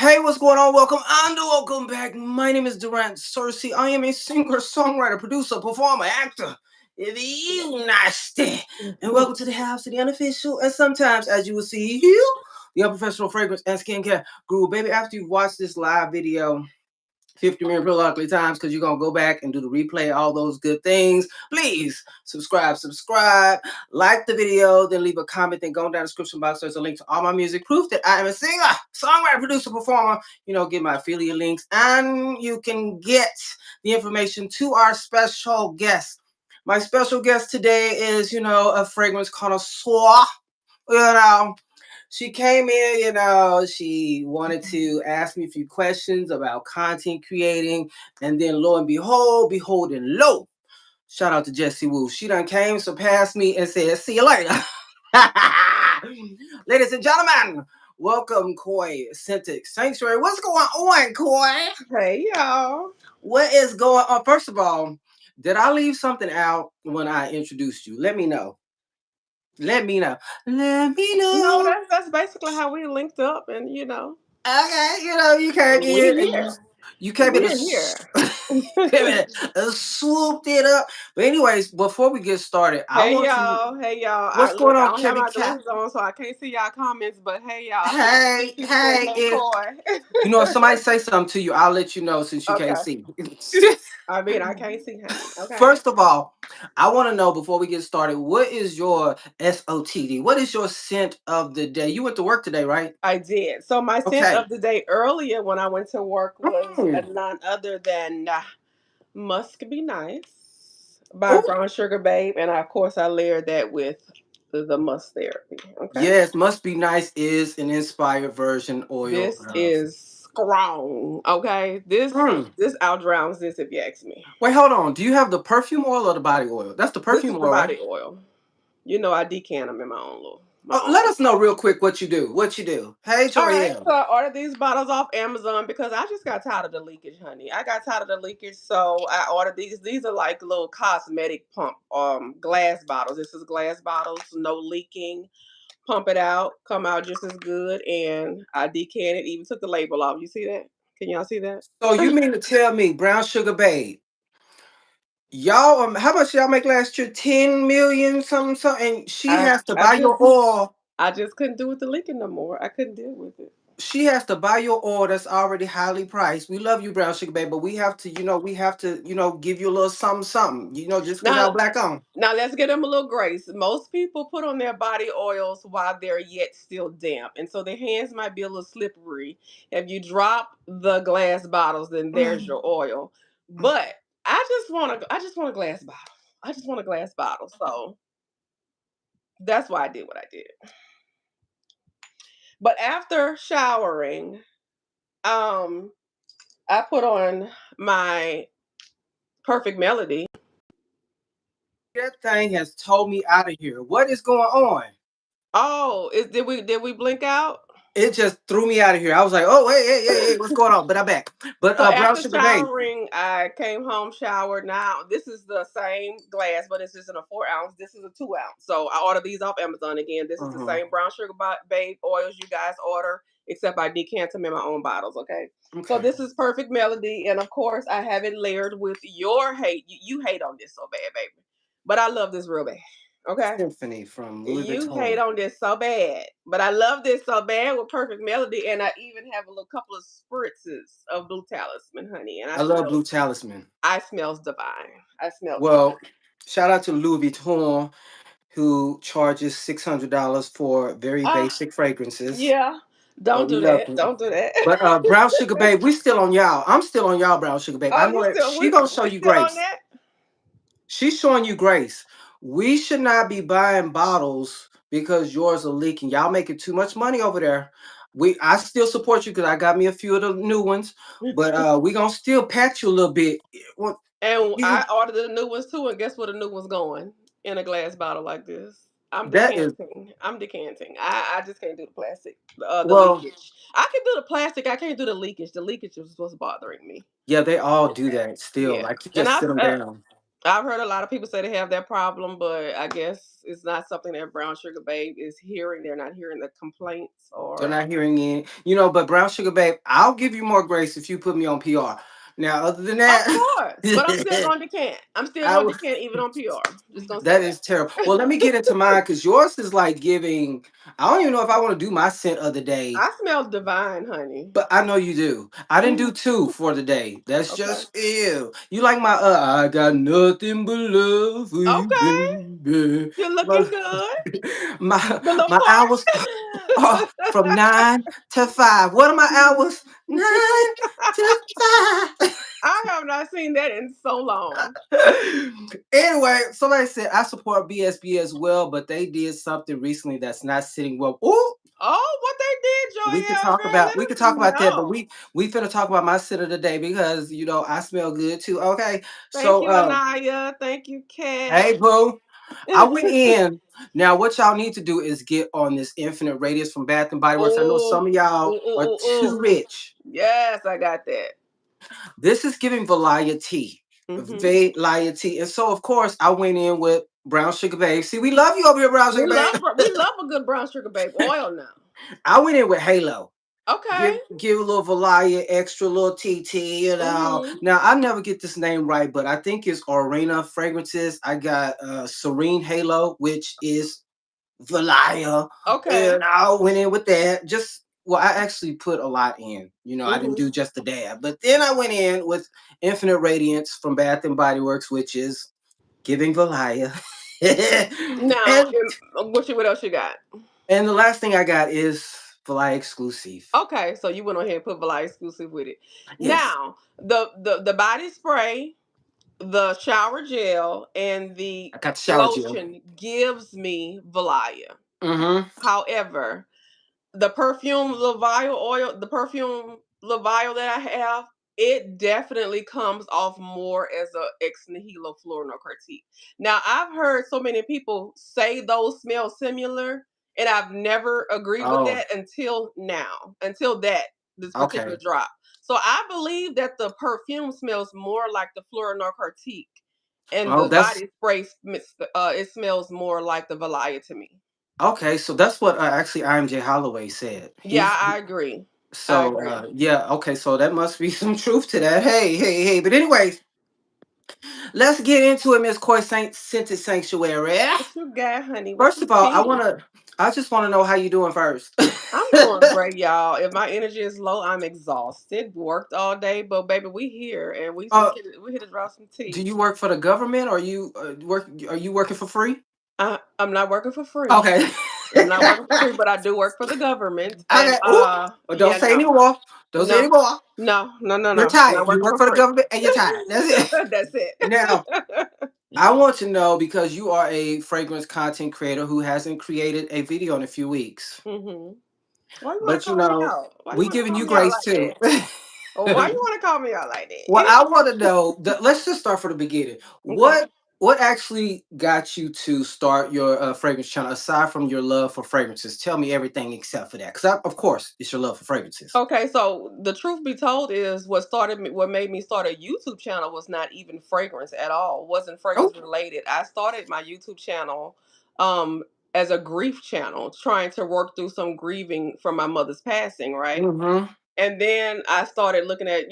Hey, what's going on? Welcome and welcome back. My name is Durant Cersei. I am a singer, songwriter, producer, performer, actor. If you nasty. And welcome to the house of the unofficial and sometimes, as you will see, the unprofessional fragrance and skincare guru. Baby, after you've watched this live video 50 million periodically times because you're going to go back and do the replay, all those good things. Please subscribe, like the video, then leave a comment, then go down the description box. There's a link to all my music, proof that I am a singer, songwriter, producer, performer. Get my affiliate links, and you can get the information to our special guest. My special guest today is, a fragrance connoisseur. You know, she came in, she wanted to ask me a few questions about content creating, and then lo and behold and lo, shout out to Jessie Woo. She done came, surpassed me, and said, "See you later." Ladies and gentlemen, welcome Koi Cintiq Sanctuary. What's going on, Koi? Hey y'all. What is going on? First of all, did I leave something out when I introduced you? Let me know. Let me know. Let me No, know. that's basically how we linked up, and Okay, you can't we get here. you can't be We're here. swooped it up. But anyways, before we get started, I Hey want to. y'all. Hey y'all. What's going Look, I on, don't have Kevin my Cat? glasses on, so I can't see y'all comments. But hey y'all, I see Hey, people saying hey, hey if Coy. if somebody say something to you, I'll let you know since you can't Okay. see. I mean, I can't see, honey. Okay. First of all, I want to know before we get started, what is your SOTD? What is your scent of the day? You went to work today, right? I did. So my scent Okay. of the day earlier when I went to work was Mm. none other than Musk Be Nice by Oh, Brown Sugar Babe. And of course, I layered that with the Must Therapy. Okay. yes, must be nice is an inspired version oil This of. is strong. Okay. This Mm. this outdrowns this if you ask me. Wait, hold on. Do you have the perfume oil or the body oil? That's the This perfume is the oil, right? body oil. You know I decant them in my Oh, own let little us know pot. real quick what you do. What you do? Hey, All right, Joelle. so I ordered these bottles off Amazon because I just got tired of the leakage, honey. I got tired of the leakage, so I ordered these. These are like little cosmetic pump glass bottles. This is glass bottles, no leaking. Pump it out, come out just as good, and I decanted. Even took the label off. You see that? Can y'all see that? So you mean to tell me, Brown Sugar Babe, y'all, how much y'all make last year? 10 million, something, something. And she I has to I buy just your oil. I just couldn't do with the leaking no more. I couldn't deal with it. She has to buy your oil that's already highly priced. We love you, Brown Sugar Babe, but we have to, give you a little something, something. Just because Now y'all black on. Now let's give them a little grace. Most people put on their body oils while they're yet still damp, and so their hands might be a little slippery. If you drop the glass bottles, then there's your oil. But I just want a glass bottle. I just want a glass bottle. So that's why I did what I did. But after showering, um, I put on my Perfect Melody. That thing has told me out of here. What is going on? Oh, did we blink out? It just threw me out of here. I was like, oh, hey, what's going on? But I'm back. But So Brown after Sugar Babe. showering, I came home, showered. Now this is the same glass, but it's just in a 4 ounce. This is a 2 ounce. So I ordered these off Amazon again. This is the Uh-huh. same brown sugar babe oils you guys order, except I decant them in my own bottles. Okay. So Okay. this is Perfect Melody, and of course I have it layered with your hate. You hate on this so bad, baby, but I love this real bad. Okay. Symphony from Louis You hate Vuitton. on this so bad, but I love this so bad with Perfect Melody, and I even have a little couple of spritzes of Blue Talisman, honey, and I love Blue Talisman. I smells divine. I smells Well, divine. shout out to Louis Vuitton, who charges $600 for very Ah, basic fragrances. yeah. But Don't we do love that. them. Don't do that. But Brown Sugar Babe, we still on y'all. I'm still on y'all, Brown Sugar Babe. I Oh, know you that still she gonna show we you still on grace. that? She's showing you grace. We should not be buying bottles because yours are leaking. Y'all making too much money over there. I still support you because I got me a few of the new ones, but we gonna still patch you a little bit. Well, And you- I ordered the new ones too, and guess where the new one's going? In a glass bottle like this. I'm that is decanting. I'm decanting. I just can't do the plastic. The well, leakage. I can do the plastic. I can't do the leakage. The leakage is what's bothering me. yeah, they all do that still. Yeah. Like you And just sit them down. I've heard a lot of people say they have that problem, but I guess it's not something that Brown Sugar Babe is hearing. They're not hearing the complaints They're or. not hearing it. But Brown Sugar Babe, I'll give you more grace if you put me on PR. Now, other than Of that, course, but I'm still going to decant. I'm still I going w- to decant even on PR. Just gonna say that is terrible. Well, let me get into mine because yours is like giving. I don't even know if I want to do my scent of the day, I smell divine, honey. but I know you do. I didn't do Mhm. two for the day. That's Okay. just ew. You like my I got nothing but love for you, Okay. baby. You're My looking good. my, The little my hours from 9 to 5. What are my hours? 9 to 5. I have not seen that in so long. Anyway, somebody said I support BSB as well, but they did something recently that's not sitting well. Ooh, Oh, what they did, Joelle, girl, let we could us talk about that, but know. we finna talk about my sit of the day because I smell good too. Okay, Thank so you, Anaya. Thank you, Kat. hey boo, I went in. Now, what y'all need to do is get on this infinite radius from Bath and Body Works. I know Oh, some of y'all oh, oh, are oh, too oh. rich. Yes, I got that. This is giving variety, Hmm. variety, and so of course I went in with Brown Sugar Babe. See, we love you over here, Brown Sugar Babe. We love a good brown sugar babe oil now. I went in with Halo. Okay. Give a little Valaya, extra little TT, Hmm. Now I never get this name right, but I think it's Arena Fragrances. I got Serene Halo, which is Valaya. Okay. And I went in with that. I actually put a lot in. I didn't Hmm. do just the dab. But then I went in with Infinite Radiance from Bath and Body Works, which is giving Valaya. Now, and what else you got? and the last thing I got is Valaya exclusive. Okay, so you went on here and put Valai exclusive with it. Yes. Now, the body spray, the shower gel, and the I got the shower gel. lotion gives me Valaya. Mm-hmm. However, the perfume Levial oil, the perfume Levial that I have, it definitely comes off more as a ex nihilo fluorocartique. Now, I've heard so many people say those smell similar, and I've never agreed with Oh, that until now, until this particular okay. drop. So I believe that the perfume smells more like the fluorocartique, and Oh, the that's body spray it smells more like the Valaya to me. okay. So that's what actually IMJ Holloway said. Yeah, I agree. I So agree. yeah, okay. So that must be some truth to that. Hey, hey, hey. But anyways, let's get into it, Miss Coy Saint Scented Sanctuary. What you got, honey? What First you of all, tea? I just want to know how you doing first. I'm doing great, y'all. If my energy is low, I'm exhausted. Worked all day, but baby, we here and uh, we hit to draw some do tea. you work for the government or you work? Are you working for free? I'm not working for free. Okay. I'm not working for free, but I do work for the government. And Okay. Ooh, well, don't yeah, say no, anymore. Don't say no, anymore. You're no. tired. Not You working work for for the free. government and you're tired. That's it. That's Now, it. I want to know because you are a fragrance content creator who hasn't created a video in a few weeks. Hmm. Why you want to But call me out? Why you we want to giving call you me out grace like that? too. Why you want to call me out like Well, that? I want to know. Let's just start from the beginning. Okay. What actually got you to start your fragrance channel aside from your love for fragrances? Tell me everything except for that, because of course it's your love for fragrances. Okay, so the truth be told is what made me start a YouTube channel was not even fragrance at all. Wasn't Oh. fragrance related. I started my YouTube channel um as a grief channel, trying to work through some grieving from my mother's passing, right? Mm-hmm. And then I started looking at,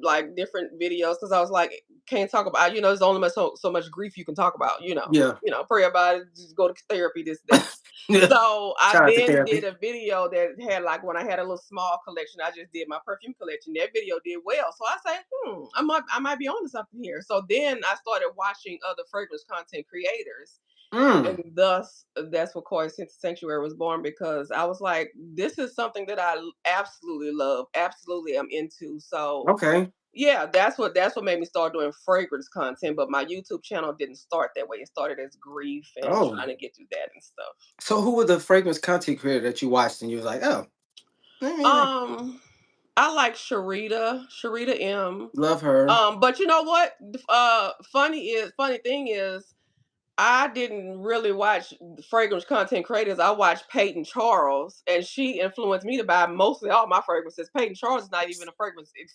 like different videos because I was like, can't talk about, there's only so much grief you can talk about, Yeah. pray about it, just go to therapy, this, that. Yeah. So I Shout out to then did therapy. a video that had like when I had a little small collection, I just did my perfume collection. That video did well. So I said, I might be onto something here. So then I started watching other fragrance content creators, Mm. and thus that's what Koi Sanctuary was born, because I was like, this is something that I absolutely love, absolutely am into. So Okay. yeah, that's what made me start doing fragrance content. But my YouTube channel didn't start that way. It started as grief and Oh. trying to get through that and stuff. So who were the fragrance content creator that you watched and you was like, oh, Um, I like Sharita M. love her. But you know what? Funny thing is, I didn't really watch fragrance content creators. I watched Peyton Charles, and she influenced me to buy mostly all my fragrances. Peyton Charles is not even a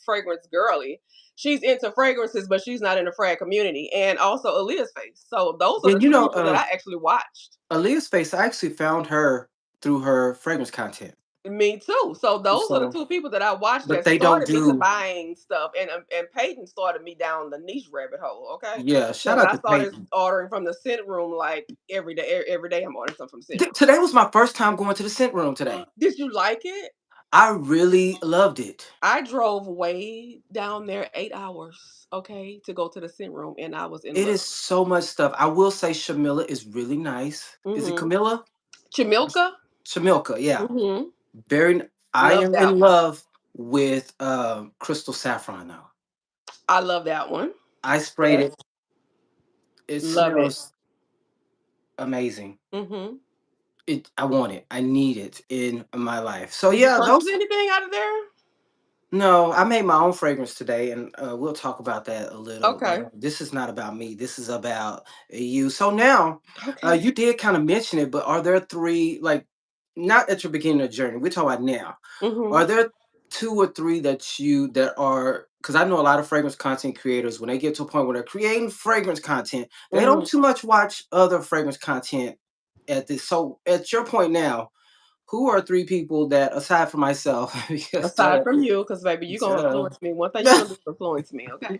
fragrance girly. She's into fragrances, but she's not in the frag community. And also Aaliyah's Face. So those are Yeah, the two people that I actually watched. Aaliyah's Face, I actually found her through her fragrance content. Me too. So those are the So, two people that I watched but that they don't started me to do. buying stuff, and Peyton started me down the niche rabbit hole. Okay, Yeah, shout because out I to started Peyton. ordering from the scent room like every day. Every day I'm ordering something from the scent room. Today was my first time going to the scent room today. Did you like it? I really loved it. I drove way down there 8 hours, okay, to go to the scent room, and I was in It is love. so much stuff. I will say Shamila is really nice. Is it Mm-hmm. Camilla? Chamilka. Shamilka, yeah. Mm-hmm. Very. I Love am in that one. love with Crystal Saffron though. I love that one. I sprayed Yes, it. It love it. smells amazing. Mm-hmm. I want it. I need it in my life. So Did you yeah, purchase those. anything out of there? No, I made my own fragrance today, and we'll talk about that a little. Okay. This is not about me. This is about you. So now, Okay. you did kind of mention it, but are there three, like, not at your beginning of the journey? We're talking about now. Mm-hmm. Are there two or three that are? Because I know a lot of fragrance content creators. When they get to a point where they're creating fragrance content, they don't Mm-hmm. too much watch other fragrance content. At this, so at your point now, who are three people that, aside from myself, because Aside from you, because baby, you're gonna uh, influence me. One thing you're gonna do is influence me, okay?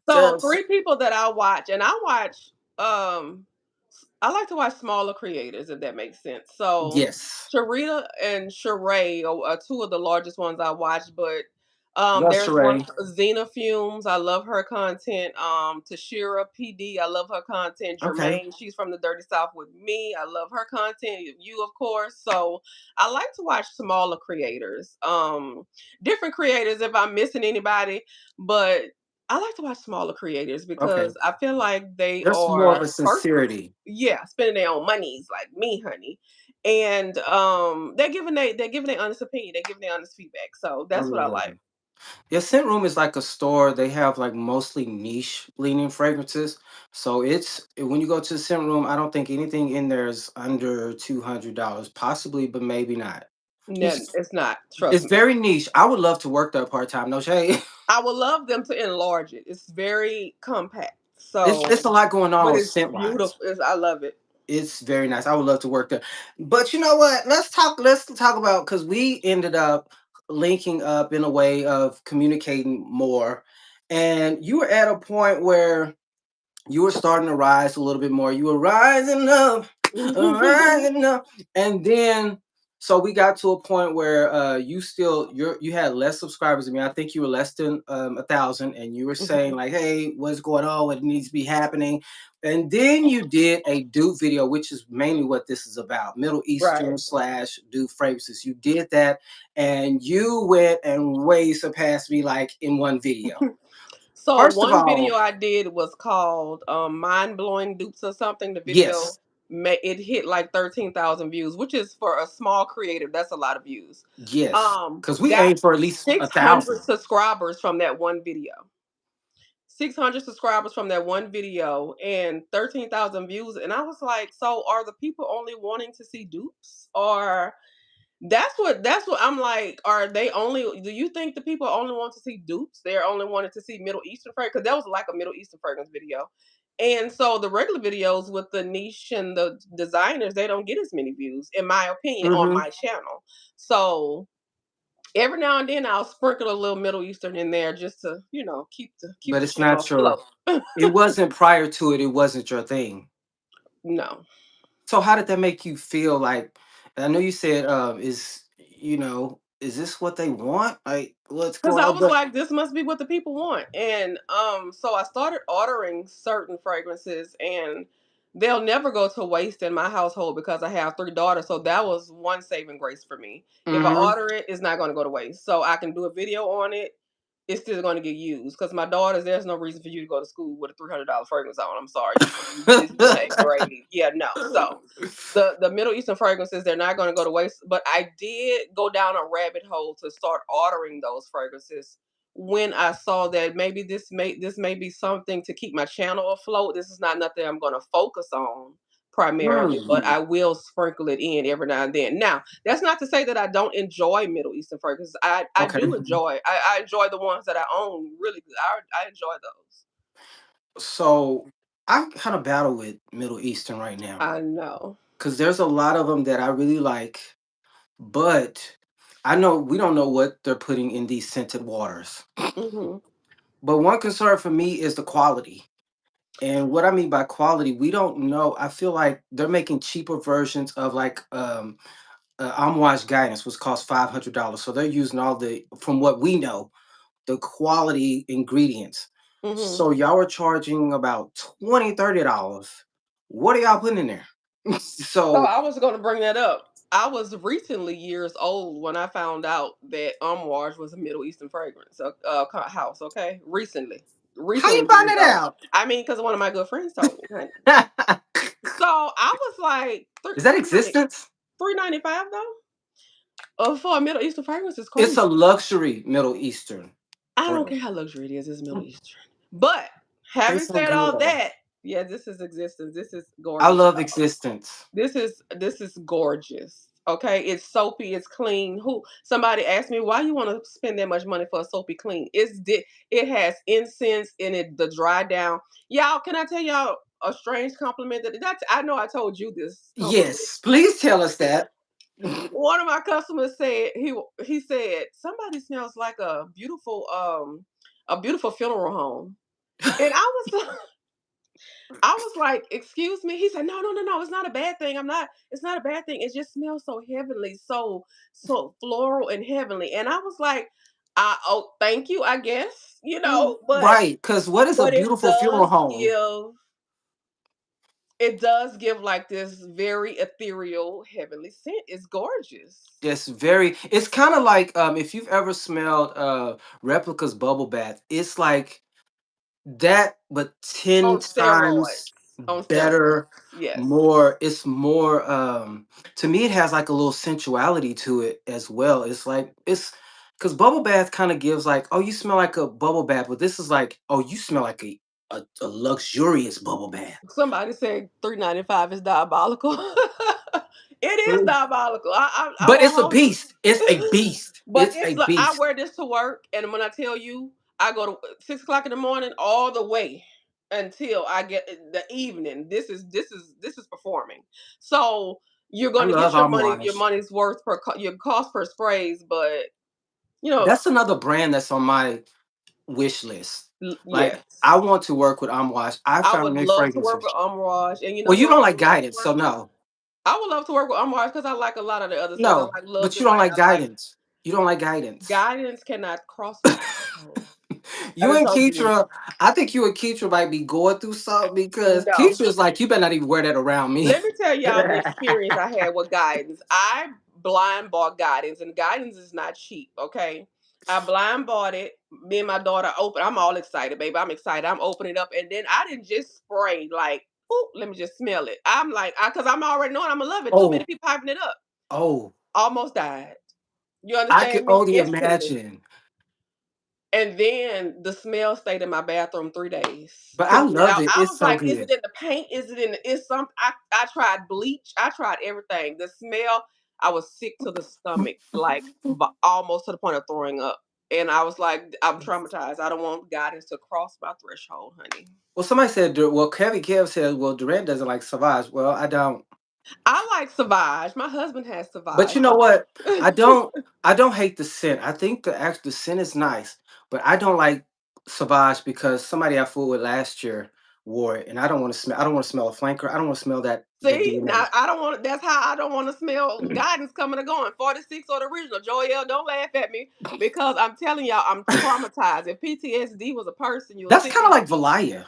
So just three people that I watch, and I watch um I like to watch smaller creators, if that makes sense. So yes, Sharita and Sheree are two of the largest ones I watch, but love there's one Sheree. Xena Fumes. I love her content. Tashira PD, I love her content. Okay, Jermaine, she's from the Dirty South with me. I love her content. You, of course. So I like to watch smaller creators, different creators if I'm missing anybody, but I like to watch smaller creators okay. because I feel like they There's more of are a personal. sincerity. Yeah, spending their own monies like me, honey. And they're giving their honest opinion, they're giving their honest feedback. So I that's what really I love like. it. Yeah, Scent Room is like a store. They have like mostly niche leaning fragrances. So it's when you go to the Scent Room, I don't think anything in there is under $200, possibly, but maybe not. No, It's, it's not. Trust it's me. very niche. I would love to work there part time. No shade. I would love them to enlarge it. It's very compact. It's a So, lot going on but with it's scent beautiful. wise. I love it. It's very nice. I would love to work there. But you know what? Let's talk about, because we ended up linking up in a way of communicating more. And you were at a point where you were starting to rise a little bit more. You were rising up, rising up, and then so we got to a point where you had less subscribers than me. I think you were less than 1,000, and you were saying Mhm. like, "Hey, what's going on? What needs to be happening?" And then you did a dupe video, which is mainly what this is about: Middle Right. Eastern slash dupe fragrances. You did that, and you went and way surpassed me like in one video. So First of one all, video I did was called Mind Blowing Dupes or something. The video yes. it hit like 13,000 views, which is for a small creative, that's a lot of views. Yes, because we Got aim for at least a 600 thousand. subscribers from that one video. 600 subscribers from that one video and 13,000 views, and I was like, so are the people only wanting to see dupes, or that's what I'm like. Are they only? Do you think the people only want to see dupes? They're only wanting to see Middle Eastern fragrance because that was like a Middle Eastern fragrance video, and so the regular videos with the niche and the designers, they don't get as many views, in my opinion, on Hmm. my channel. So every now and then I'll sprinkle a little Middle Eastern in there just to keep But the it's channel not your. afloat. It wasn't prior to it. It wasn't your thing. No. So how did that make you feel? Like, I know you said, is this what they want? Like, what's Because going I on? was But like, this must be what the people want. And so I started ordering certain fragrances, and they'll never go to waste in my household because I have three daughters. So that was one saving grace for me. If I hmm order it, it's not going to go to waste. So I can do a video on it. It's still going to get used because my daughters, there's no reason for you to go to school with a $300 fragrance on. I'm sorry, you ain't grade. Yeah, no. So the Middle Eastern fragrances, they're not going to go to waste. But I did go down a rabbit hole to start ordering those fragrances when I saw that maybe this may be something to keep my channel afloat. This is not nothing I'm going to focus on primarily, but Mm, I will sprinkle it in every now and then. Now, that's not to say that I don't enjoy Middle Eastern fragrances. I okay. do enjoy. I enjoy the ones that I own really good. I enjoy those. So I kind of battle with Middle Eastern right now I know. because there's a lot of them that I really like, but I know we don't know what they're putting in these scented waters. Hmm. But one concern for me is the quality. And what I mean by quality, we don't know. I feel like they're making cheaper versions of like Amouage Guidance, which costs $500. So they're using all the, from what we know, the quality ingredients. Hmm. So y'all are charging about 20, $30. What are y'all putting in there? So So I was going to bring that up. I was recently years old when I found out that Amouage was a Middle Eastern fragrance house. Okay, how you recently find years that old. out? I mean, because one of my good friends told me. Honey. So I was like, Is that 390, existence? $3.95 though. For a Middle Eastern fragrance is It's a crazy. luxury Middle Eastern I don't brand. care how luxury it is. It's Middle Eastern. But having Tastes so said good all though. that, yeah, this is existence. This is I gorgeous. love existence. This is gorgeous. Okay, it's soapy, it's clean. Who somebody asked me why you want to spend that much money for a soapy clean? It has incense in it, the dry down. Y'all, can I tell y'all a strange compliment that's I know I told you this compliment. Yes, please tell us that. One of my customers said he said somebody smells like a beautiful funeral home. And I was like, "Excuse me." He said, "No, no, no, no. It's not a bad thing. I'm not. It's not a bad thing. It just smells so heavenly, so floral and heavenly." And I was like, "Oh, thank you. I guess but Right, because what is a but beautiful funeral home? it does give like this very ethereal, heavenly scent. It's gorgeous It's very, it's kind of like if you've ever smelled Replica's bubble bath, it's like that, but 10 on steroids. times On better, steroids, yes. more, it's more to me it has like a little sensuality to it as well. It's like it's because bubble bath kind of gives like, oh, you smell like a bubble bath, but this is like, oh, you smell like a luxurious bubble bath. Somebody said 3.95 is diabolical. It is Mm. diabolical. I But won't it's a hold you. beast. It's a beast. But It's a it's like I beast. wear this to work, and when I tell you, I go to 6 o'clock in the morning all the way until I get the evening. This is performing. So you're I going to love get your Amouage. money's worth your cost per sprays, but you know, That's another brand that's on my wish list. Like yes. I want to work with Amouage. I I found would their love to work with fragrances. Amouage, and Well, you who don't I like would love to guidance, so work with. no. I would love to work with Amouage because I like a lot of the other scents. I No, like Love but you don't Delight. like I like guidance. You don't like guidance. Guidance cannot cross my threshold. I You done and told you this. Keitra, I think you and Keitra might be going through something because No. Keitra is like, you better not even wear that around me. Let me tell y'all the experience I had with guidance. I blind bought guidance, and guidance is not cheap, okay? I blind bought it. Me and my daughter open. I'm all excited, baby. I'm excited. I'm opening it up, and then I didn't just spray like, "Ooh, let me just smell it." I'm like, because I'm already knowing I'm gonna love it. Too many Oh, people hyping it up. oh, Almost died. You I can understand me? only Instantly. imagine. And then the smell stayed in my bathroom 3 days. But I Couldn't get love out. it. I It's was so like, is it good. in the paint? Is it in the, is some I tried bleach. I tried everything. The smell, I was sick to the stomach, like almost to the point of throwing up. And I was like, I'm traumatized. I don't want guidance to cross my threshold, honey. Well, somebody said, well, Kevin Kev said, well, Durant doesn't like Savage. Well, I don't. I like Sauvage. My husband has But Sauvage. you know what? I don't I don't hate the scent. I think the scent is nice, but I don't like Sauvage because somebody I flew with last year wore it, and I don't want to smell a flanker. I don't want to smell that See, now DNA. I don't want. That's how I don't want to smell guidance coming or going. 46 or the original. Joel, don't laugh at me because I'm telling y'all, I'm traumatized. If PTSD was a person, you'll That's see kind of me. like Valaya.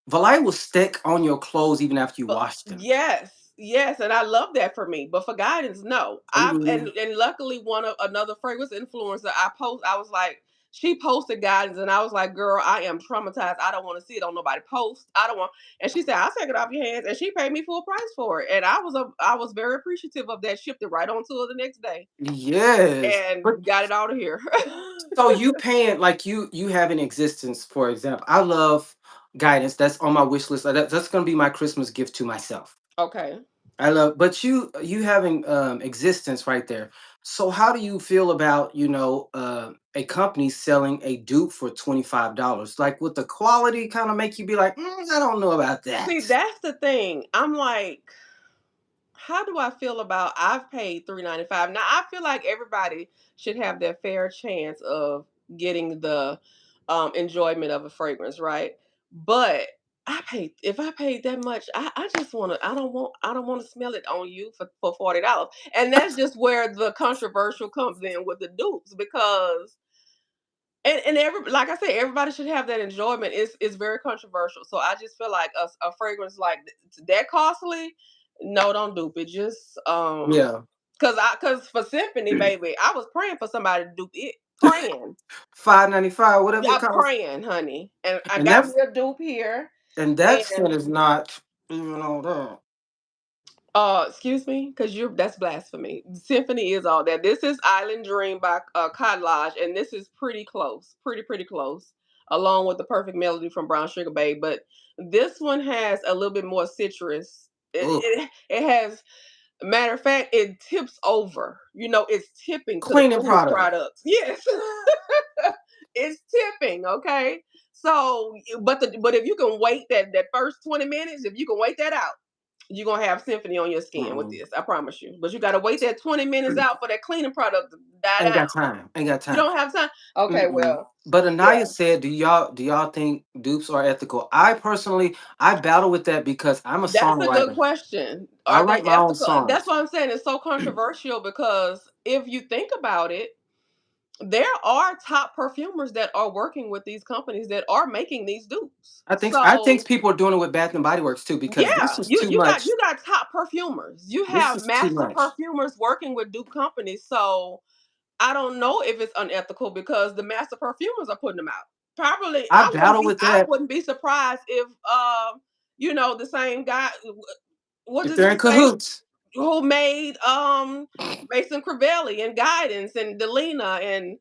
Valaya will stick on your clothes even after you But wash them. yes, yes, and I love that for me. But for guidance, no. I Ooh. and luckily one of another fragrance influencer I was like, She posted guidance, and I was like, "Girl, I am traumatized. I don't want to see it on nobody post. I don't want." And she said, "I'll take it off your hands," and she paid me full price for it. And I was very appreciative of that. Shipped it right on to her the next day, Yes. But and got it out of here. so you paying like you have an existence, for example. I love guidance. That's on my wish list. That's gonna be my Christmas gift to myself. Okay. I love, but you having existence right there. So how do you feel about a company selling a dupe for $25? Like, would the quality kind of make you be like, I don't know about See, that? that's the thing. I'm like, how do I feel about I've paid $3.95. Now I feel like everybody should have their fair chance of getting the enjoyment of a fragrance, right? But if I paid that much, I just wanna I don't wanna smell it on you for $40. And that's just where the controversial comes in with the dupes because and every like I said, everybody should have that enjoyment. It's very controversial. So I just feel like a fragrance like that costly, no, don't dupe it. Just Yeah. cause for Symphony, baby, I was praying for somebody to dupe it. Praying. $5.95, whatever it Yeah, costs. praying, honey. And I And got me that's a dupe here. and that scent And is not even all that. excuse me, because you're that's blasphemy. Symphony is all that. This is Island Dream by Cottage, and this is pretty close, pretty close, along with the Perfect Melody from Brown Sugar Babe. But this one has a little bit more citrus. Ugh. It has matter of fact, it tips over. You know, it's tipping to the Cleaning cleaning product. products. Yes, it's tipping. Okay. So, but if you can wait that first 20 minutes, if you can wait that out, you're gonna have symphony on your skin with Mm-mm. this. I promise you. But you gotta wait that 20 minutes out for that cleaning product to die Ain't down. got time. Ain't got You time. don't have time. Okay, Mm-mm. well, But yeah. Anaya said, do y'all think dupes are ethical? I personally, I battle with that because I'm a That's a good songwriter. question. I Are they write my own ethical? That's songs. what I'm saying. It's so controversial because if you think about it, there are top perfumers that are working with these companies that are making these dupes. I think So people are doing it with Bath and Body Works too because this yeah, is too you got much. top perfumers. You This have is too master much. perfumers working with dupe companies. So I don't know if it's unethical because the master perfumers are putting them out. Probably I battle with I that wouldn't be surprised if the same guy what if does they're it in say? cahoots. Who made Mason Crivelli and Guidance and Delina and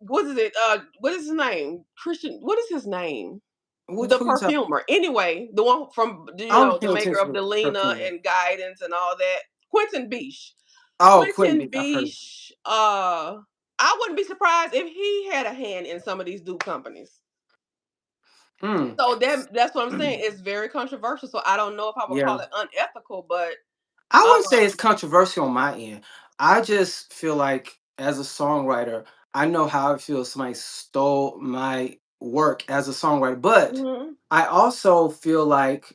what is his name? Christian, what is his name? Which The who you talking? perfumer. Anyway, the one from I don't pay the maker of attention to Delina perfume. and Guidance and all that. Quentin Beach. Oh, Quentin Quentin B. I've heard. Beach, I wouldn't be surprised if he had a hand in some of these dupe companies. Mm. So that's what I'm saying. It's very controversial. So I don't know if I would call Yeah. it unethical, but I um wouldn't say it's controversial on my end. I just feel like as a songwriter, I know how it feels somebody stole my work as a songwriter. But mhm. I also feel like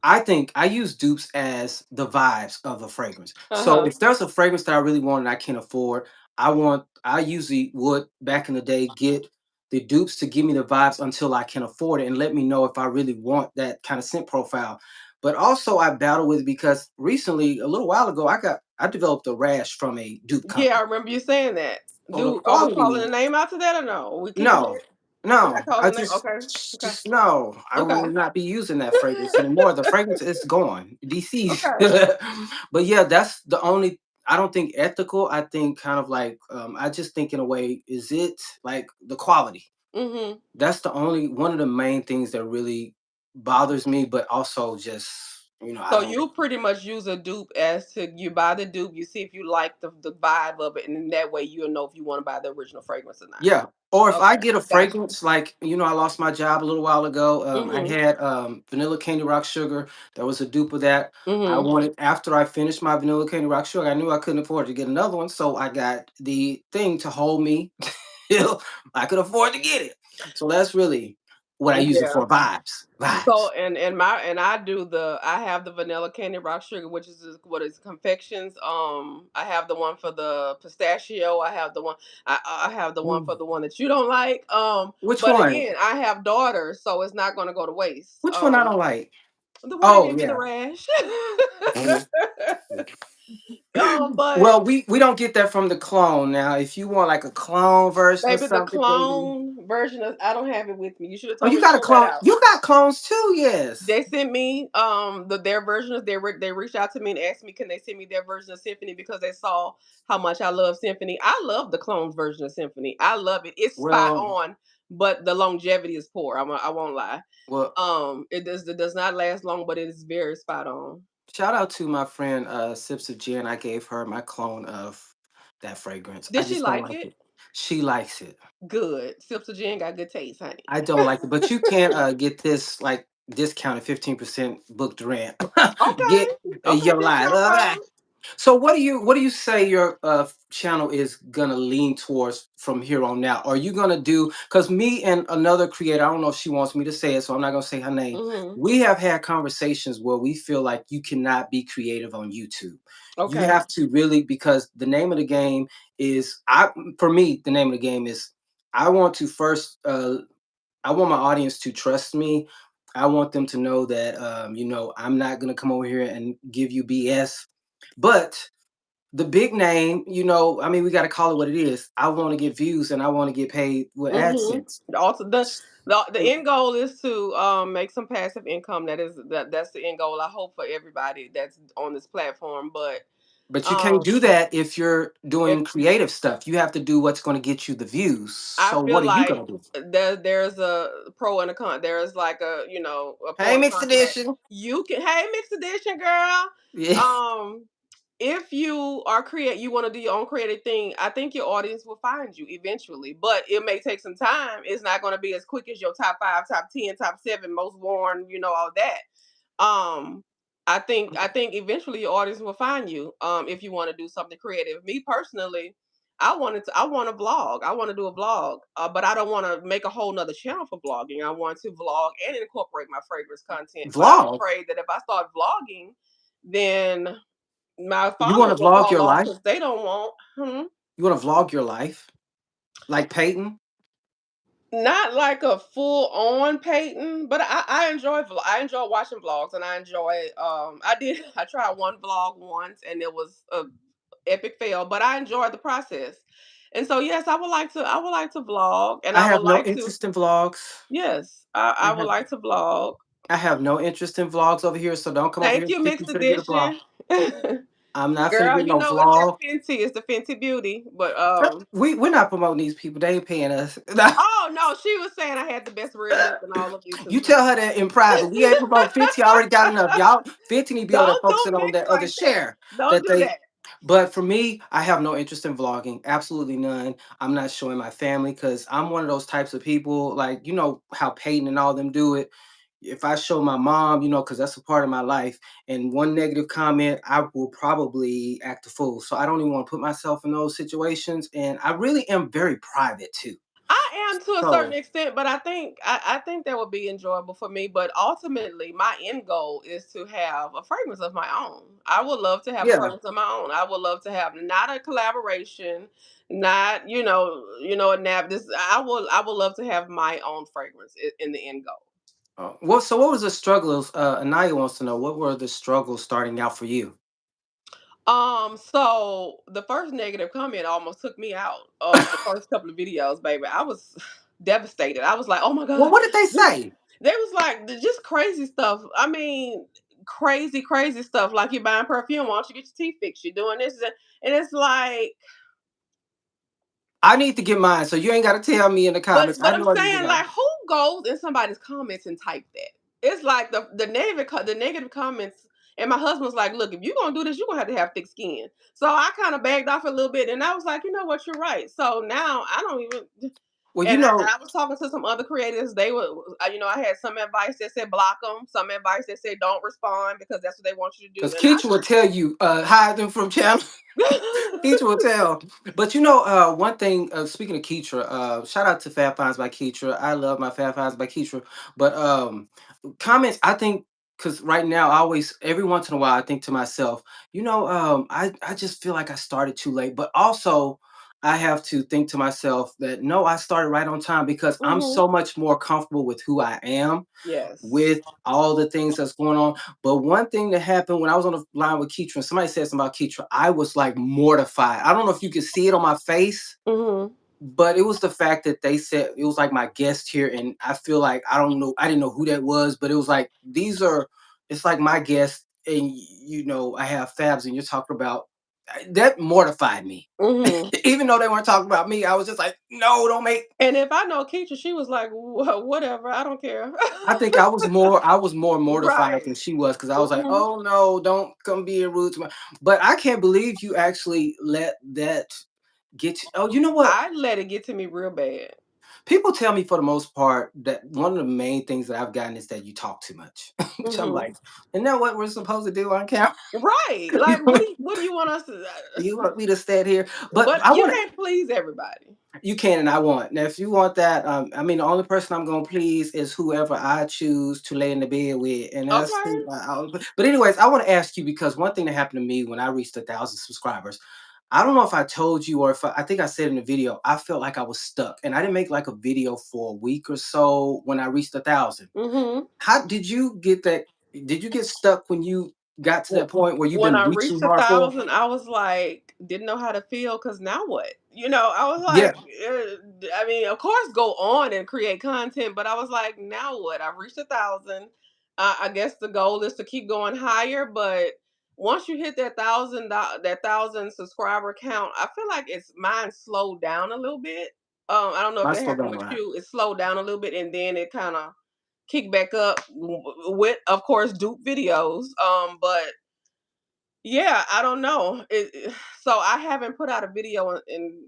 I think I use dupes as the vibes of a fragrance. So Uh-huh. if there's a fragrance that I really want and I can't afford, I usually would back in the day get the dupes to give me the vibes until I can afford it and let me know if I really want that kind of scent profile. But also I battle with it because recently, a little while ago, I developed a rash from a dupe Yeah, I company. remember you saying that. Oh, the Are we calling quality. the name out to that or no? We keeping No, it? We're not no, I calling the name. just, Okay. Okay. just no. I Okay. will not be using that fragrance anymore. The fragrance is gone, deceased. Okay. But yeah, that's the only. I don't think ethical. I think kind of like I just think in a way, is it like the quality? Mhm. That's the only one of the main things that really bothers me. But also just I So don't. you pretty much use a dupe as to you buy the dupe, you see if you like the vibe of it, and in that way you'll know if you want to buy the original fragrance or not. Yeah. Or if I Okay, get a gotcha. fragrance, like, I lost my job a little while ago. I Mhm. had vanilla candy rock sugar. There was a dupe of that. I Mhm. wanted, after I finished my vanilla candy rock sugar, I knew I couldn't afford to get another one. So I got the thing to hold me till I could afford to get it. So that's really what I use it Yeah. for, vibes. So Vibes. I have the vanilla candy rock sugar, which is what is confections. I have the one for the pistachio. I have the one for Mm. the one that you don't like. Which But one? again, I have daughters, so it's not going to go to waste. Which one I don't like? The one that Oh, gave me the yeah. rash. Mm. But Well, we don't get that from the clone. Now, if you want like a clone version or baby, the something, baby. clone version of I don't have it with me. You should have Oh, told you me to got a pull that clone. out. You got clones too, yes. They sent me their versions. They reached out to me and asked me can they send me their version of Symphony because they saw how much I love Symphony. I love the clones version of Symphony. I love it. It's spot Well, on, but the longevity is poor. I won't lie. well, It does not last long, but it is very spot on. shout out to my friend Sips of Gin. I gave her my clone of that fragrance. I Did she just don't like like it? it. She likes it. Good. Sips of gin got good taste, honey. I don't like it. But you can get this like discounted 15% book Durant. Okay. Get Okay, your life. discount code. So what do you say your channel is gonna lean towards from here on out? Are you gonna do because me and another creator, I don't know if she wants me to say it, so I'm not gonna say her name. Mhm. We have had conversations where we feel like you cannot be creative on YouTube. You Okay. have to really because the name of the game is I for me, the name of the game is I want to first I want my audience to trust me. I want them to know that I'm not gonna come over here and give you BS. But the big name, I mean, we got to call it what it is. I want to get views and I want to get paid with Mhm. AdSense. Also, the So- end goal is to make some passive income. That's the end goal. I hope for everybody that's on this platform. But But you can't um, do that if you're if doing creative stuff. You have to do what's going to get you the views. I So feel what are you like going to do? there's a pro and a con. There's like a pro Hey, and a mixed con to that. edition. You can hey mixed edition girl. Yeah. Um, if you are you want to do your own creative thing, I think your audience will find you eventually. But it may take some time. It's not going to be as quick as your top five, top 10, top seven, most worn, all that. Um, I think eventually your audience will find you. If you want to do something creative. Me personally, I want to vlog. I want to do a vlog, but I don't want to make a whole nother channel for vlogging. I want to vlog and incorporate my fragrance content. But I'm Vlog. afraid that if I start vlogging, then my You want followers to will vlog fall your off life? because they don't want. You want to vlog your life? Like Peyton? Not like a full on Peyton, but I enjoy I enjoy watching vlogs and I enjoy I tried one vlog once and it was a epic fail, but I enjoyed the process. And so yes, I would like to vlog and I I would have no like to interest in vlogs. yes, I I would have like to vlog. I have no interest in vlogs over here, so don't come over here Thank and you, think you mixed finna get a vlog. edition. I'm not finna Girl, get you no know it's that vlog. Fenty, it's the Fenty Beauty. But We're not promoting these people. They ain't paying us. Nah, oh no, she was saying I had the best real lip in all of you YouTube. tell her that in private. We ain't promoting 50 already got enough. Y'all 50 need to be over there Don't do focusing on mix that other like that. share Don't that do they that. but for me, I have no interest in vlogging. Absolutely none. I'm not showing my family because I'm one of those types of people, like how Peyton and all them do it. If I show my mom, because that's a part of my life, and one negative comment, I will probably act a fool. So I don't even want to put myself in those situations. And I really am very private too. I am to a certain So extent, but I think that would be enjoyable for me. But ultimately, my end goal is to have a fragrance of my own. I would love to have a yeah. fragrance of my own. I would love to have not a collaboration, not a nap. This I would love to have my own fragrance in the end goal. What was the struggles? Anaya wants to know what were the struggles starting out for you. So the first negative comment almost took me out of the first couple of videos, baby. I was devastated. I was like, oh my Well, God. what did they This say? they was like just crazy stuff. I mean, crazy, crazy stuff. Like you're buying perfume, why don't you get your teeth fixed? You're doing this and it's like I need to get mine, so you ain't got to tell me in the but comments. I but I'm know I need to get saying mine. like who goes in somebody's comments and type that? It's like the negative comments. And my husband's like, look, if you're gonna do this, you're gonna have thick skin. So I kind of backed off a little bit, and I was like, you know what, you're right. So now I don't even. Well, And I was talking to some other creators. They were, I had some advice that said block them, some advice that said don't respond because that's what they want you to do. because And I Keisha will tell you, hide them from channel. Keitra will tell. But one thing, speaking of Keitra, shout out to Fab Finds by Keitra. I love my Fab Finds by Keitra. But comments, I think, because right now, every once in a while, I think to myself, I just feel like I started too late. But also, I have to think to myself that no, I started right on time because I'm Mhm. so much more comfortable with who I am, Yes. with all the things that's going on. But one thing that happened when I was on the line with Keitra, and somebody said something about Keitra, I was like mortified. I don't know if you could see it on my face, Mhm. but it was the fact that they said it was like my guest here, and I feel like I don't know, I didn't know who that was, but it was like these are, it's like my guests, and I have Fabs, and you're talking about that mortified me. Mhm. Even though they weren't talking about me, I was just like, no, don't make. And if I know Keisha, she was like, Whatever, I don't care." I think I was more mortified Right. than she was because I was like, Mhm. oh no, don't come being rude to my. But I can't believe you actually let that get you. Oh, you know what? I let it get to me real bad. People tell me for the most part that one of the main things that I've gotten is that you talk too much. Which I'm like, Mhm. isn't that what we're supposed to do on camera? Right. you, Like, want, what do you want us to? you want me to stand here? But But I you want to. can't please everybody. You can and I want. Now, if you want that, I mean, the only person I'm gonna please is whoever I choose to lay in the bed with, and that's Okay. who. But anyways, I want to ask you because one thing that happened to me when I reached 1,000 subscribers, I don't know if I told you or if I think I said in the video, I felt like I was stuck, and I didn't make like a video for a week or so when I reached 1,000. Mhm. How did you get that? Did you get stuck when you got to that point where you've When been I reaching reached a hard for? thousand, I was like, didn't know how to feel because now what? I was Yeah, like, I mean, of course, go on and create content, but I was like, now what? I've reached 1,000. I guess the goal is to keep going higher, but once you hit that thousand subscriber count, I feel like it's mine slowed down a little bit. I don't know if I that slowed happened down a with lot. you. It slowed down a little bit, and then it kind of kicked back up with, of course, dupe videos. But yeah, I don't know. So I haven't put out a video in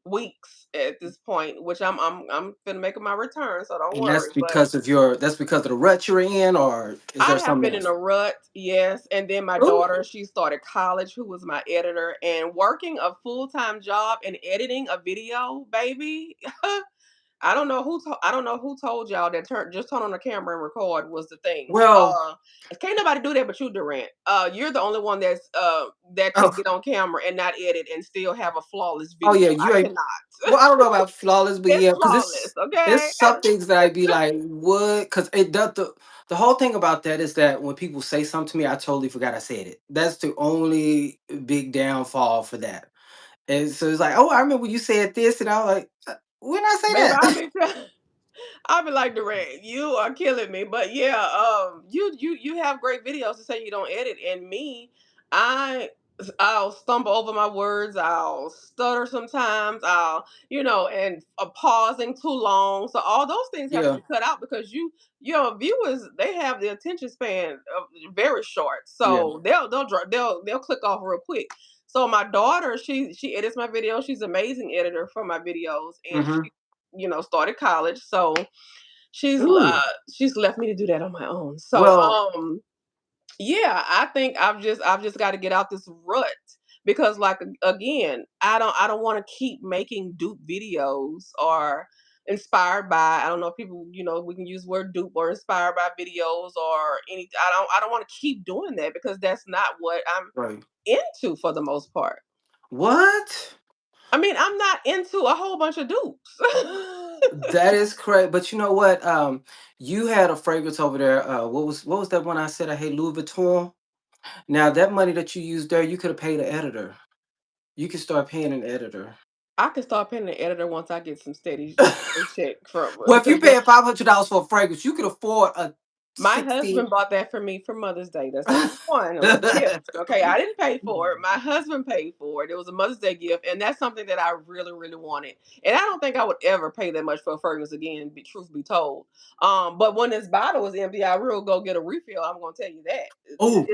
weeks at this point, which I'm finna make my return, so don't And that's worry. But because of that's because of the rut you're in, or is I there have something been in else? a rut, yes. And then my Ooh. daughter, she started college, who was my editor, and working a full-time job and editing a video, baby. I don't know who told y'all that turn on the camera and record was the thing. Well, Can't nobody do that but you, Durant. You're the only one that can oh, get on camera and not edit and still have a flawless oh video. yeah, I you ain't. cannot. Well, I don't know about flawless, but It's yeah, because flawless, it's okay? it's some things that I'd be like, what? Because it does the whole thing about that is that when people say something to me, I totally forgot I said it. That's the only big downfall for that. And so it's like, oh, I remember when you said this, and I was like, when I say Baby, that? I'll be like, Durant, you are killing me. But yeah, you have great videos to say you don't edit, and me, I I'll stumble over my words. I'll stutter sometimes. And pausing too long. So all those things have to Yeah, be cut out because your viewers, they have the attention span very short. yeah. So they'll click off real quick. So my daughter, she edits my videos. She's an amazing editor for my videos, and Mm-hmm. started college. So she's Ooh. she's left me to do that on my own. So Well, yeah, I think I've just got to get out this rut because, like, again, I don't want to keep making dupe videos or inspired by, I don't know if people, we can use word dupe or inspired by videos or any, I don't want to keep doing that because that's not what I'm right. into for the most part. What? I mean, I'm not into a whole bunch of dupes. That is correct. But you know what? You had a fragrance over there. What was that one I said I hate, Louis Vuitton? Now that money that you used there, you could have paid an editor. You could start paying an editor. I can start paying the editor once I get some steady check from, Well, if you because paying $500 for a fragrance, you could afford a my 60. husband bought that for me for Mother's Day. That's the only one. It was a gift. Okay, I didn't pay for it. My husband paid for it. It was a Mother's Day gift, and that's something that I really, really wanted. And I don't think I would ever pay that much for a fragrance again. Truth be told, but when this bottle was empty, I will go get a refill. I'm going to tell you that. Oh,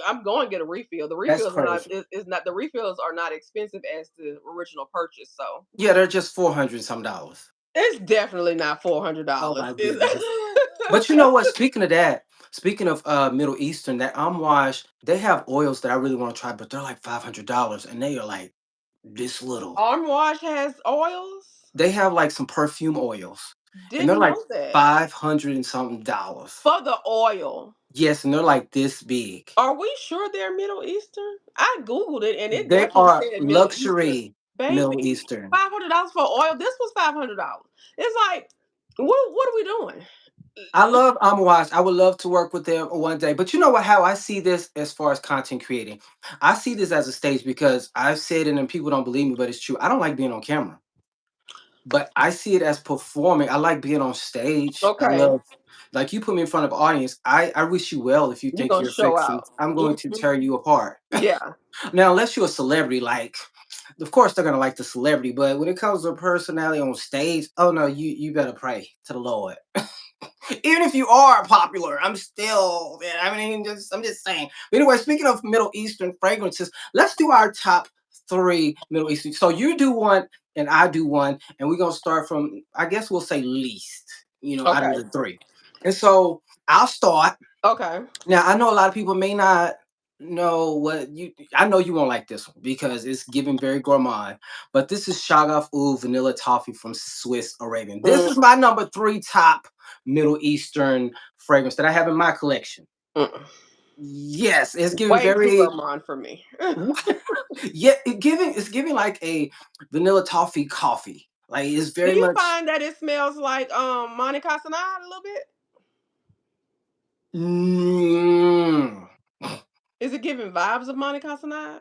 I'm going to get a refill. that's crazy. The refills are not expensive as the original purchase. So Yeah, they're just 400 some dollars. it's definitely not four hundred Oh dollars. my goodness. But you know what? Speaking of that, speaking of Middle Eastern, that Amwash, they have oils that I really want to try, but they're like $500 and they are like this little. Arm Wash has oils. They have like some perfume oils and they're Didn't like know that. 500 and something dollars. For the oil. Yes, and they're like this big. Are we sure they're Middle Eastern? I Googled it and it They definitely are said Middle Eastern. luxury. baby, Middle Eastern. $500 for oil. This was $500. It's like, what are we doing? I love Amouage. I would love to work with them one day. But you know what? How I see this as far as content creating, I see this as a stage because I've said it and people don't believe me, but it's true. I don't like being on camera, but I see it as performing. I like being on stage. I Okay, love, like you put me in front of an audience. I wish you well if you you're think gonna you're show fixing. out. I'm going to Mhm. tear you apart. Yeah. Now, unless you're a celebrity, like, of course they're gonna like the celebrity, but when it comes to personality on stage, oh no, you better pray to the Lord. Even if you are popular, I'm still. Man, I mean, I'm just saying. But anyway, speaking of Middle Eastern fragrances, let's do our top three Middle Eastern. So you do one, and I do one, and we're gonna start from. I guess we'll say least. Out of Okay. the three. And so I'll start. Okay. Now I know a lot of people may not know what you. I know you won't like this one because it's giving very gourmand. But this is Shagaf Oud Vanilla Toffee from Swiss Arabian. This Mm, is my number three top Middle Eastern fragrance that I have in my collection. mm. Yes, it's giving Way too very. gourmand for me. Yeah, it's giving like a vanilla toffee coffee. Like it's Do very you much. find that it smells like Monica Casanat a little bit? Mm, Is it giving vibes of Monica Casanat?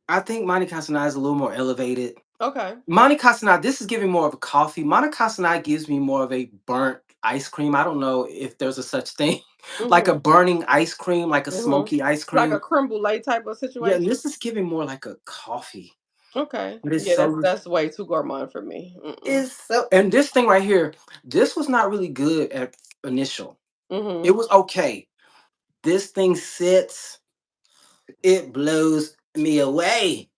I think Monte Casanat is a little more elevated. Okay. Monte Casanat, this is giving more of a coffee. Monte Casanat gives me more of a burnt ice cream. I don't know if there's a such thing, like a Mhm. burning ice cream, like a Mhm. smoky ice Like a cream. creme brulee type of Yeah, and situation. this is giving more like a coffee. Okay. But it's Yeah, that's so, that's way too gourmand for me. Mm-mm. and this thing right here, this was not really good at initial. It Mhm. was okay. This thing sits, it blows me away.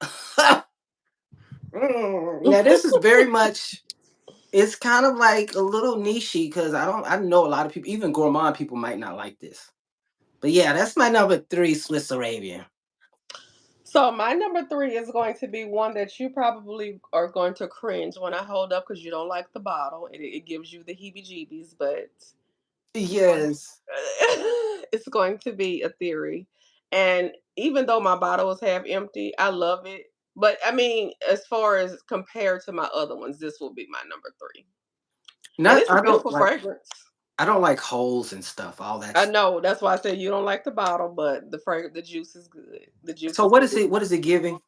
Now this is very much. It's kind of like a little nichey because I know a lot of people, even gourmand people, might not like this. But yeah, that's my number three Swiss Arabian. So my number three is going to be one that you probably are going to cringe when I hold up because you don't like the bottle. It gives you the heebie-jeebies, but it's going Yes. it's going to be a theory. And even though my bottle is half empty, I love it. But I mean, as far as compared to my other ones, this will be my number three. And Not it's a beautiful fragrance. I don't like holes and stuff, all that I stuff. know that's why I said you don't like the bottle, but the juice is good. The juice So is what good. is it? What is it giving?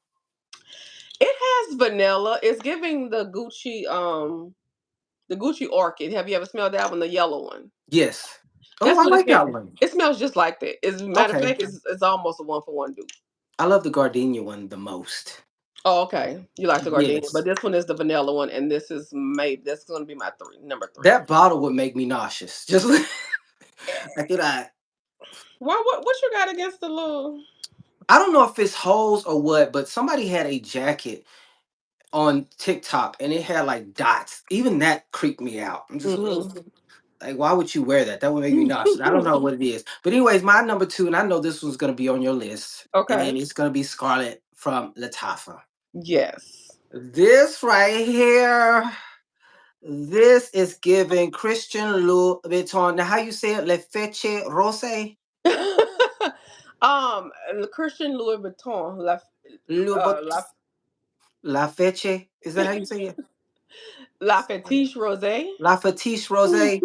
It has vanilla. It's giving the Gucci orchid. Have you ever smelled that one, the yellow one? Yes. Oh, That's I what it's like that giving. one. It smells just like that. As a matter of Okay. fact, it's almost a one for one dupe. I love the gardenia one the most. Oh, okay. You like the gardenia, but Yes. this one is the vanilla one, and this is made. That's going to be my number three. That bottle would make me nauseous. Just I could Why? What you got against the little? I don't know if it's holes or what, but somebody had a jacket on TikTok and it had like dots. Even that creeped me out. I'm just ugh. Mm. Like, why would you wear that? That would make me nauseous. I don't know what it is. But anyways, my number two, and I know this one's gonna be on your list, and Okay. it's gonna be Scarlet from Latafa. Yes. This right here, this is giving Christian Louboutin. Now, how you say it? Le Feche Rose? The Christian Louis Vuitton, Louboutin. La Feche? Is that how you say it? La Fetiche Rosé. La Fetiche Rose?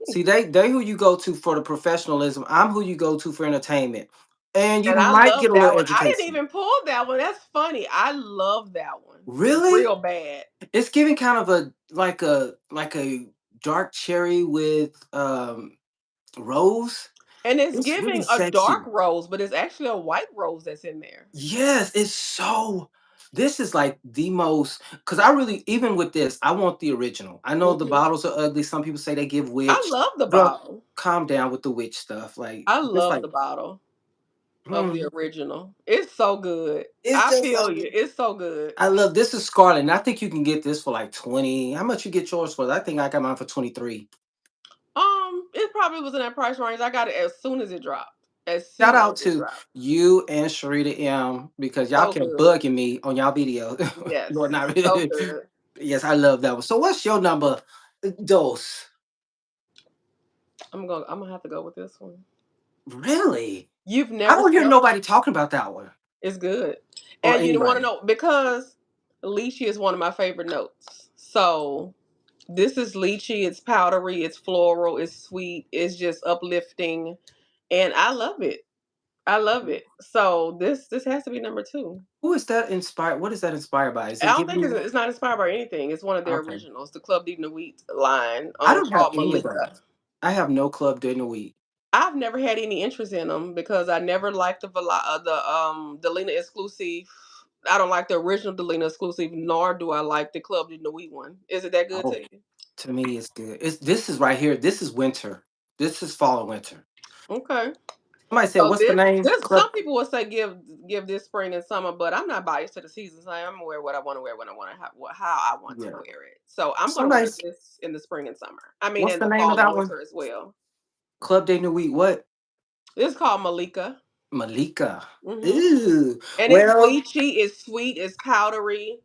See, they who you go to for the professionalism. I'm who you go to for entertainment, and you And I might get love a that little one. I didn't education. even pull that one. That's funny. I love that one. Really, Real bad. it's giving kind of a dark cherry with rose. And it's It's really giving a dark sexy. rose, but it's actually a white rose that's in there. Yes, it's so. This is like the most because I really even with this I want the original. I know the Mhm. bottles are ugly. Some people say they give I witch. love the Girl, bottle. calm down with the witch stuff. Like I it's love like the bottle of the hmm, original. It's so good. it's I just feel so you. good. It's so good. I love this is Scarlet, and I think you can get this for like 20. How much you get yours for? I think I got mine for 23. It probably was in that price range. I got it as soon as it dropped. As Shout soon as out it to dropped. you and Sharita M because y'all So kept good. bugging me on y'all video. Lord, Yes. not So really. good. Yes, I love that one. So what's your number dose? I'm gonna have to go with this one. Really? You've I never don't hear smelled nobody talking about that one it's good. or And you want to anybody. know because Lychee is one of my favorite notes. So this is lychee. It's powdery. It's floral. It's sweet. It's just uplifting, and I love it. I love it. So this has to be number two. Who is that inspired? What is that inspired by? Is I it don't giving think you? it's not inspired by anything. It's one of their Okay. originals, the Club de Nuit line, I don't have called any of Malika. those. I have no Club Day in a week. I've never had any interest in them because I never liked the Delina exclusive. I don't like the original Delina exclusive, nor do I like the Club de Nuit one. Is it that good to Oh, you? to me, it's good. It's this is right here. This is winter. This is fall and winter. Okay. Somebody said, So "What's the name?" this Club. some people will say give this spring and summer, but I'm not biased to the seasons. I'm gonna wear what I want to wear when I want to how I want to Yeah. wear it. So I'm gonna wear Somebody's. this in the spring and summer. I mean, What's in the the name of fall and that one? winter as well. Club Day Nuit. What? This is called Malika. Malika. Hmm. Ooh. And it's Well. lychee, it's sweet, it's powdery,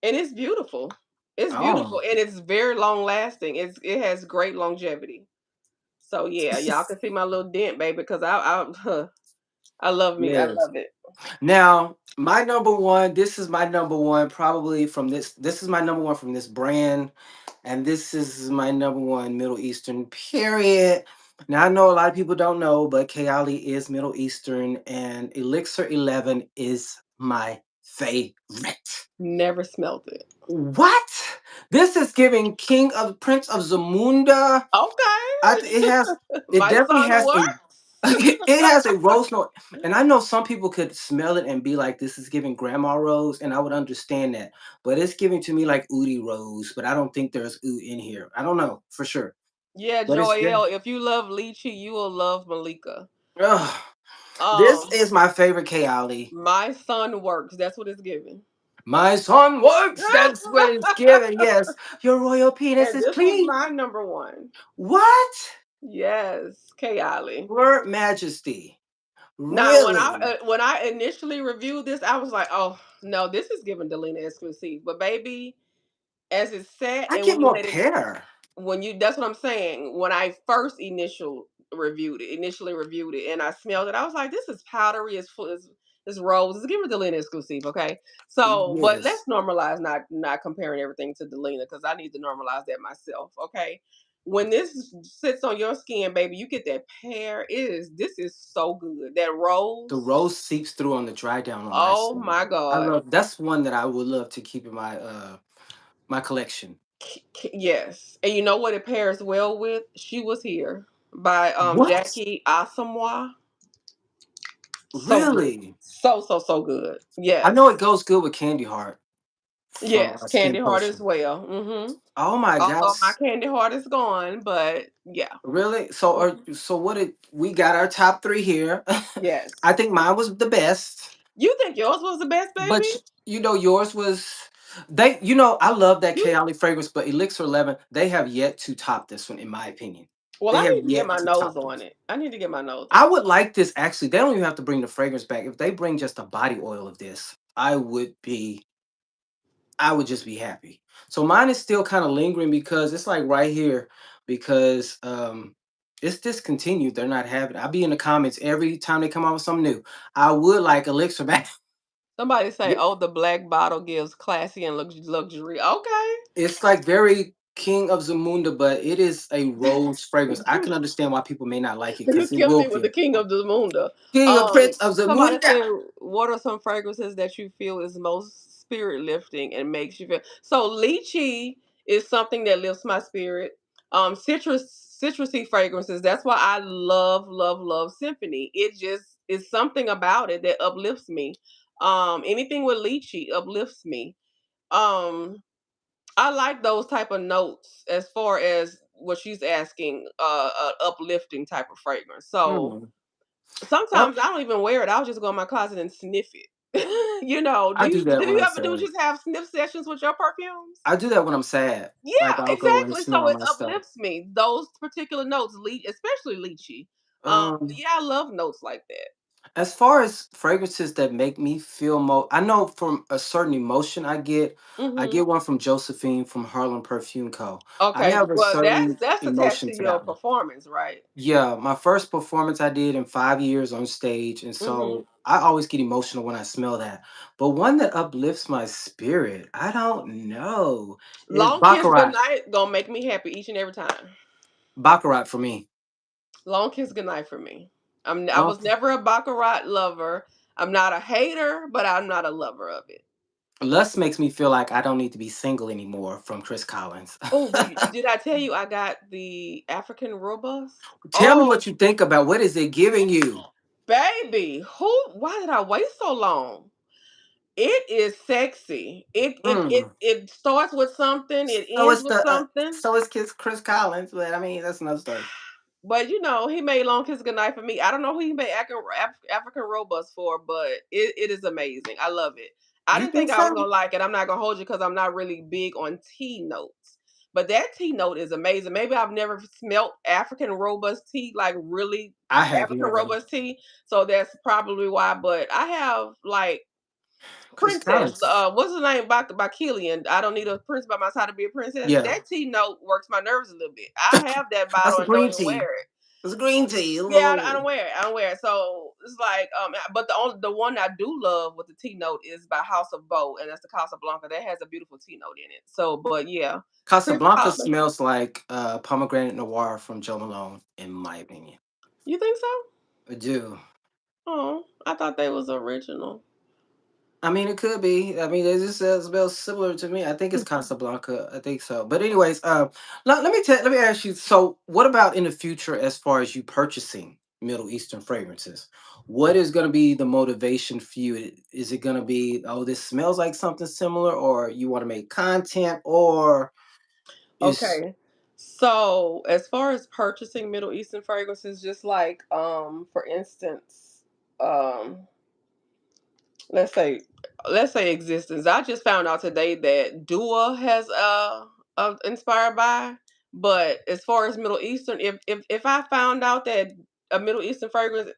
and it's beautiful. It's beautiful Oh. and it's very long lasting. It has great longevity. So yeah, y'all can see my little dent, baby, because I love me. I Yes. love it. Now, my number one, this is my number one probably from this is my number one from this brand, and this is my number one Middle Eastern period. Now, I know a lot of people don't know, but Kayali is Middle Eastern, and Elixir 11 is my favorite. Never smelled it. What? This is giving King of Prince of Zamunda. It Okay. has, it My definitely son has a works. it has a rose note, and I know some people could smell it and be like, "This is giving grandma rose," and I would understand that. But it's giving to me like Udi rose, but I don't think there's oud in here. I don't know for sure, Yeah, but it's good. Joel, if you love lychee, you will love Malika. Ugh. This Um, is my favorite Kayali. my son works. That's what it's giving. My son works. That's what it's giving. Yes, your royal penis And is this was clean. my number one. What? Yes, Kayali. Your Majesty. Now, Really? when I initially reviewed this, I was like, "Oh no, this is giving Delina exclusive." But baby, as it sat I and get when you more let it pear. when you that's what I'm saying. When I first initially reviewed it and I smelled it, I was like, this is powdery, it's rose, it's giving Delina exclusive, okay? So but let's Yes. normalize not comparing everything to Delina because I need to normalize that myself, okay? When this sits on your skin, baby, you get that pear. This is so good. That The rose. rose seeps through on the dry down on my Oh skin. my I God. love that's one that I would love to keep in my collection. Yes. And you know what it pairs well with? She Was Here by What? Jackie Asamoah. So good. Really? So good. I know Yes. it goes good with Candy Heart from Yes. Skin Candy Heart as Potion. well. Hmm. Oh my Although my gosh. candy heart is gone, but yeah. Really? So Mhm. so what did we got our top 3 here. I Yes. think mine was the best, You think yours was the best, but baby? yours was I love that You Kayali fragrance, but Elixir 11, they have yet to top this one in my opinion. well, They I have need to get yet my to nose top on this. it. I need to get my nose I on would like this actually. They don't even have to bring the fragrance back. If they bring just a body oil of this, I would just be happy. So mine is still kind of lingering because it's like right here because it's discontinued. They're not having it. I'll be in the comments every time they come out with something new. I would like Elixir back. somebody say, Yeah, oh, the black bottle gives classy and luxury. Okay. it's like very King of Zamunda, but it is a rose fragrance. I can understand why people may not like it You because it killed will me with the give king of the mundo. King of Prince of Somebody Zamunda. said, "What are some fragrances that you feel is most spirit lifting and makes you feel?" So lychee is something that lifts my spirit. Citrusy fragrances. That's why I love symphony. It just is something about it that uplifts me. Anything with lychee uplifts me. Um, I like those type of notes as far as what she's asking, uplifting type of fragrance. So Hmm. Well, sometimes I don't even wear it. I'll just go in my closet and sniff it. You know, I do that do when you I'm ever do sad. just have sniff sessions with your perfumes? I do that when I'm sad. Like Yeah, I'll go and exactly. So smell it my stuff. uplifts me. Those particular notes, especially lychee. Um, Yeah, I love notes like that. As far as fragrances that make me feel I know from a certain emotion I Hmm. get one from Josephine from Harlem Perfume Co. I Okay, have a well certain that's attached emotion to to your that one. performance, right? Yeah, my first performance I did in 5 years on stage, and Hmm. so I always get emotional when I smell that. But one that uplifts my spirit, I don't know, is Long Kiss Baccarat. Goodnight gonna make me happy each and every time. Baccarat for me. Long Kiss Goodnight for me. I Long was never a Baccarat lover. I'm not a hater, but I'm not a lover of it. Lust makes me feel like I don't need to be single anymore from Chris Collins. Oh, did I tell you I got the African robust? Tell me Oh, what you think about what is it giving you? baby, who? Why did I wait so long? It is sexy. Mm. It starts with something. It So ends it's with the something. so it's Chris Collins, but I mean that's another story. But you know, he made Long Kiss Goodnight for me. I don't know who he made African Robust for, but it is amazing. I love it. I You didn't think think I was so? gonna like it. I'm not gonna hold you because I'm not really big on tea notes. But that tea note is amazing. Maybe I've never smelt African Robust tea, like really I have African never. Robust tea. So that's probably why. But I have like Chris Princess, Collins. what's the name by Killian? I don't need a prince by my side to be a princess. Yeah. That tea note works my nerves a little bit. I have that That's bottle a and don't green even tea. wear it. It's a green tea. Yeah, I don't wear it. I don't wear it. So it's like, but the one I do love with the tea note is by House of Bow, and that's the Casablanca. That has a beautiful tea note in it. So, but yeah, Chris Casablanca Cotton. smells like pomegranate noir from Joe Malone, in my opinion. You think so? I do. Oh, I thought they was original. I mean, it could be. I mean, it just smells similar to me. I think it's Casablanca. I think so. But anyways, let me ask you. So, what about in the future as far as you purchasing Middle Eastern fragrances? What is going to be the motivation for you? Is it going to be, oh, this smells like something similar, or you want to make content, or is Okay. So as far as purchasing Middle Eastern fragrances, just like for instance, um let's say let's say existence. I just found out today that Dua has inspired by, but as far as Middle Eastern, if I found out that a Middle Eastern fragrance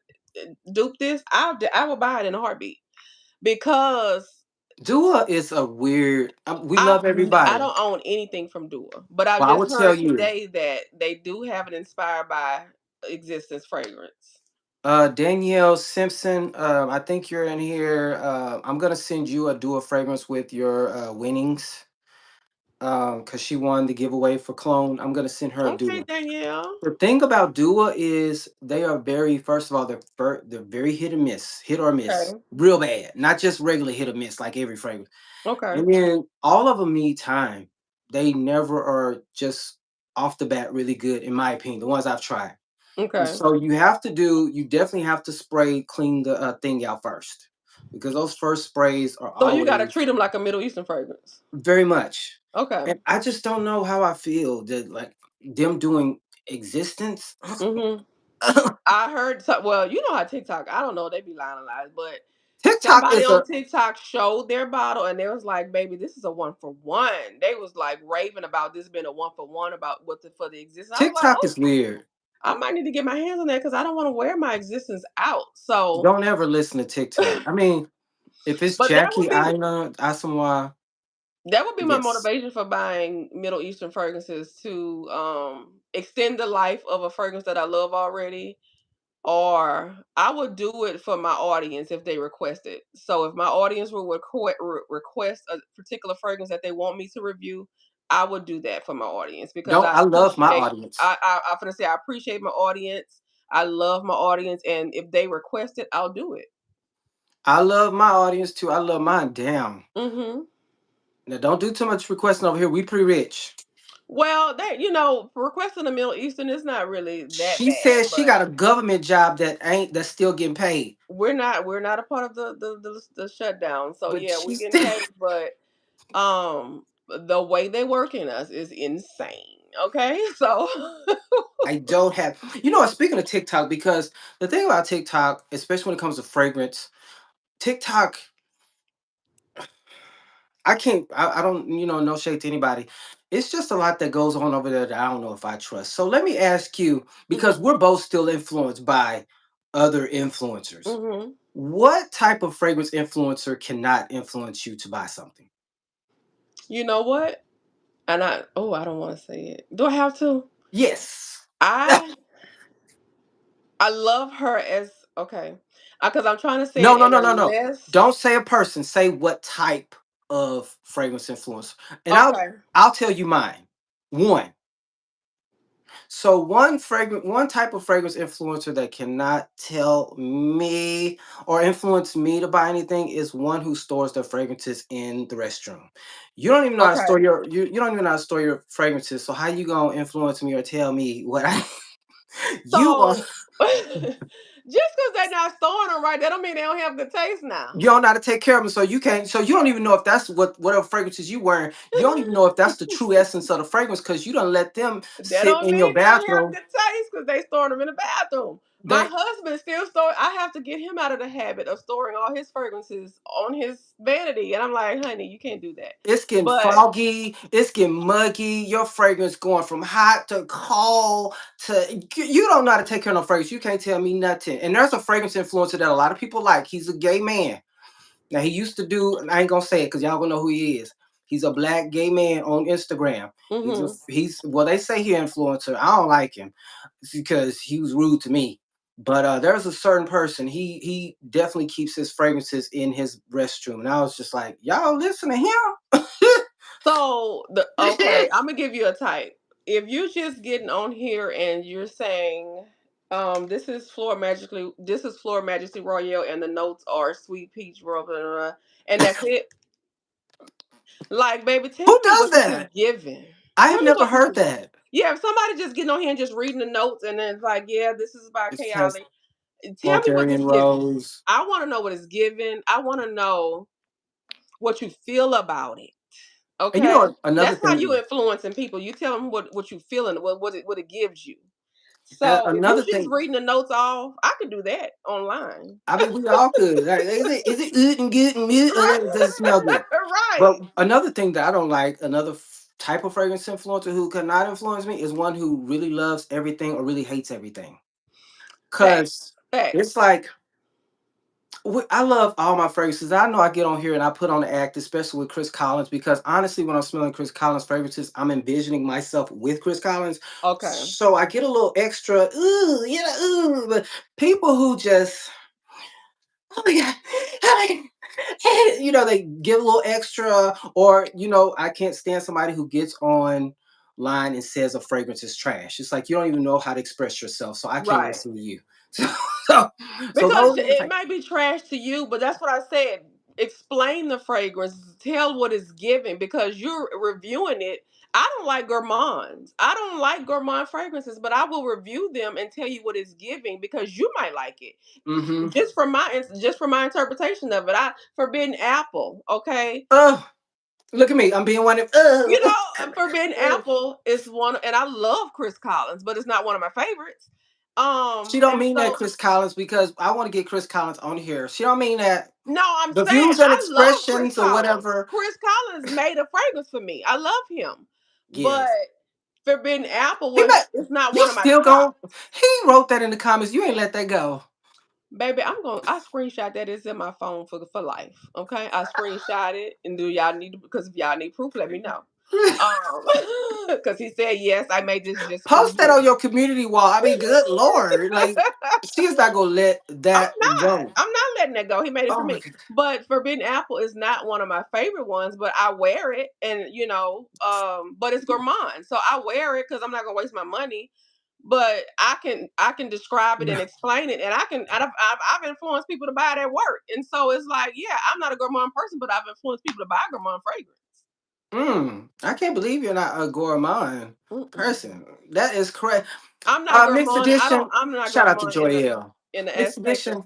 dupe this, I will buy it in a heartbeat because Dua is a weird. We love I everybody, don't own anything from Dua, but I but I just would tell heard you. today that they do have an inspired by existence fragrance. Danielle Simpson, I think you're in here. I'm gonna send you a dual fragrance with your winnings. Because she won the giveaway for Clone. I'm gonna send her a Okay, Dua. Danielle. The thing about Dua is they are very, first of all, they're very hit and miss, hit or miss, Okay. real bad. Not just regular hit or miss like every fragrance. Okay. And then all of them need time. They never are just off the bat really good, in my opinion. The ones I've tried. And Okay. so you definitely have to clean the thing out first, because those first sprays are So you got to always treat them like a Middle Eastern fragrance. very much. Okay. And I just don't know how I feel that like them doing existence. Mhm. I heard. Well, you know how TikTok. I don't know. They be lying a lot, but TikTok somebody is on a TikTok showed their bottle, and they was like, "Baby, this is a one for one." They was like raving about this being a one for one about what the for the existence. I was like, TikTok "Oh, is weird. I might need to get my hands on that because I don't want to wear my existence out." So, Don't ever listen to TikTok. I mean, if it's but Jackie Aina Asamoah, that would be my yes. motivation for buying Middle Eastern fragrances to extend the life of a fragrance that I love already, or I would do it for my audience if they request it. So if my audience will request a particular fragrance that they want me to review, I would do that for my audience because Don't I I love my appreciate. audience. I'm gonna say I appreciate my audience. I love my audience, and if they request it, I'll do it. I love my audience too. I love mine. Damn. Hmm. Now don't do too much requesting over here. We pretty rich. Well, that requesting the Middle Eastern is not really that She bad, says she but got a government job that's still getting paid. we're not a part of the shutdown. So But yeah, we're she's getting paid, but the way they working us is insane. Okay, so I don't have, speaking of TikTok, because the thing about TikTok, especially when it comes to fragrance, TikTok, I don't, no shade to anybody. It's just a lot that goes on over there that I don't know if I trust. So let me ask you, because Mhm. we're both still influenced by other influencers. Mhm. What type of fragrance influencer cannot influence you to buy something? You know what? And I don't want to say it. Do I have to? Yes. I I love her as okay. Because I'm trying to say No, it no, in no, a no, no. less Don't say a person. Say what type of fragrance influencer. And okay. I'll tell you mine. One. So one type of fragrance influencer that cannot tell me or influence me to buy anything is one who stores their fragrances in the restroom. You don't even know how to store Okay. you don't even know how to store your fragrances. So how you gonna influence me or tell me what I you want So just because they're not storing them right, that don't mean they don't have good taste now. you don't know how to take care of them, so you can't. So you don't even know if that's whatever fragrances you wearing. You don't even know if that's the true essence of the fragrance because you don't let them That sit don't in your mean they don't have bathroom. good taste because they storing them in the bathroom. My They husband still store. I have to get him out of the habit of storing all his fragrances on his vanity, and I'm like, honey, you can't do that. It's getting But foggy. It's getting muggy. Your fragrance going from hot to cold to you don't know how to take care of no fragrance. You can't tell me nothing. And there's a fragrance influencer that a lot of people like. He's a gay man. Now he used to do, and I ain't gonna say it because y'all gonna know who he is. He's a black gay man on Instagram. hmm He's well, they say he influencer. I don't like him because he was rude to me. But there's a certain person he definitely keeps his fragrances in his restroom, and I was just like, y'all listen to him. so the okay, I'm gonna give you a type. If you just getting on here and you're saying, this is Flora Majesty Royale, and the notes are sweet peach, blah, blah, blah, blah, and that's it. Like, baby, tell Who me does what you that? giving. I Tell have me never what you heard giving. that. Yeah, if somebody just getting on here and just reading the notes and then it's like, yeah, this is about It says chaotic. Tell me what Bulgarian it's giving. rose. I want to know what it's giving. I want to know what you feel about it. And you Okay, know what, another that's how thing, you influencing people. You tell them what you feeling, what it gives you. So if you another just thing. reading the notes off, I could do that online. I mean, we all could. Like, is it good and good and good, or does it smell good? But Right. another thing that I don't like, another type of fragrance influencer who could not influence me is one who really loves everything or really hates everything. Facts. Cause it's Facts. like I love all my fragrances. I know I get on here and I put on the act, especially with Chris Collins, because honestly, when I'm smelling Chris Collins fragrances, I'm envisioning myself with Chris Collins. Okay. So I get a little extra, ooh, ooh. But people who just, oh my god, oh my god, they give a little extra, or I can't stand somebody who gets on line and says a fragrance is trash. It's like you don't even know how to express yourself, so I can't Right. listen to you. So, so, so Because those are the it type. might be trash to you, but that's what I said. Explain the fragrance, tell what it's giving because you're reviewing it. I don't like gourmands. I don't like gourmand fragrances, but I will review them and tell you what it's giving because you might like it. Mm-hmm. Just from my interpretation of it. I forbidden apple, okay? Oh, look at me. I'm being one of. You know, forbidden apple is one, and I love Chris Collins, but it's not one of my favorites. She don't And mean that, so Chris Collins, because I want to get Chris Collins on here. She don't mean that. no, I'm The saying views and I love Chris expressions or Collins. whatever. Chris Collins made a fragrance for me. I love him, but Yes. Forbidden Apple He was might. it's not You one of my still top. go. He wrote that in the comments. You ain't let that go. Baby, I screenshot that. It's in my phone for life. Okay, I screenshot it, and do y'all need because if y'all need proof, let me know. Because he said yes, I made this just for Post that you. on your community wall. I mean, good lord, like she is not gonna let I'm that not. go. I'm not letting that go. He made it for Oh my me. god. But Forbidden Apple is not one of my favorite ones, but I wear it and but it's gourmand. So I wear it because I'm not gonna waste my money. But I can describe it No. and explain it, and I've influenced people to buy it at work, and so it's like, yeah, I'm not a gourmand person, but I've influenced people to buy gourmand fragrance. I can't believe you're not a gourmand Mm-mm. person. That is correct. I'm not Mixed gourmand. edition. I'm not Shout out to gourmand Joyelle. in the Mixed aspect of edition.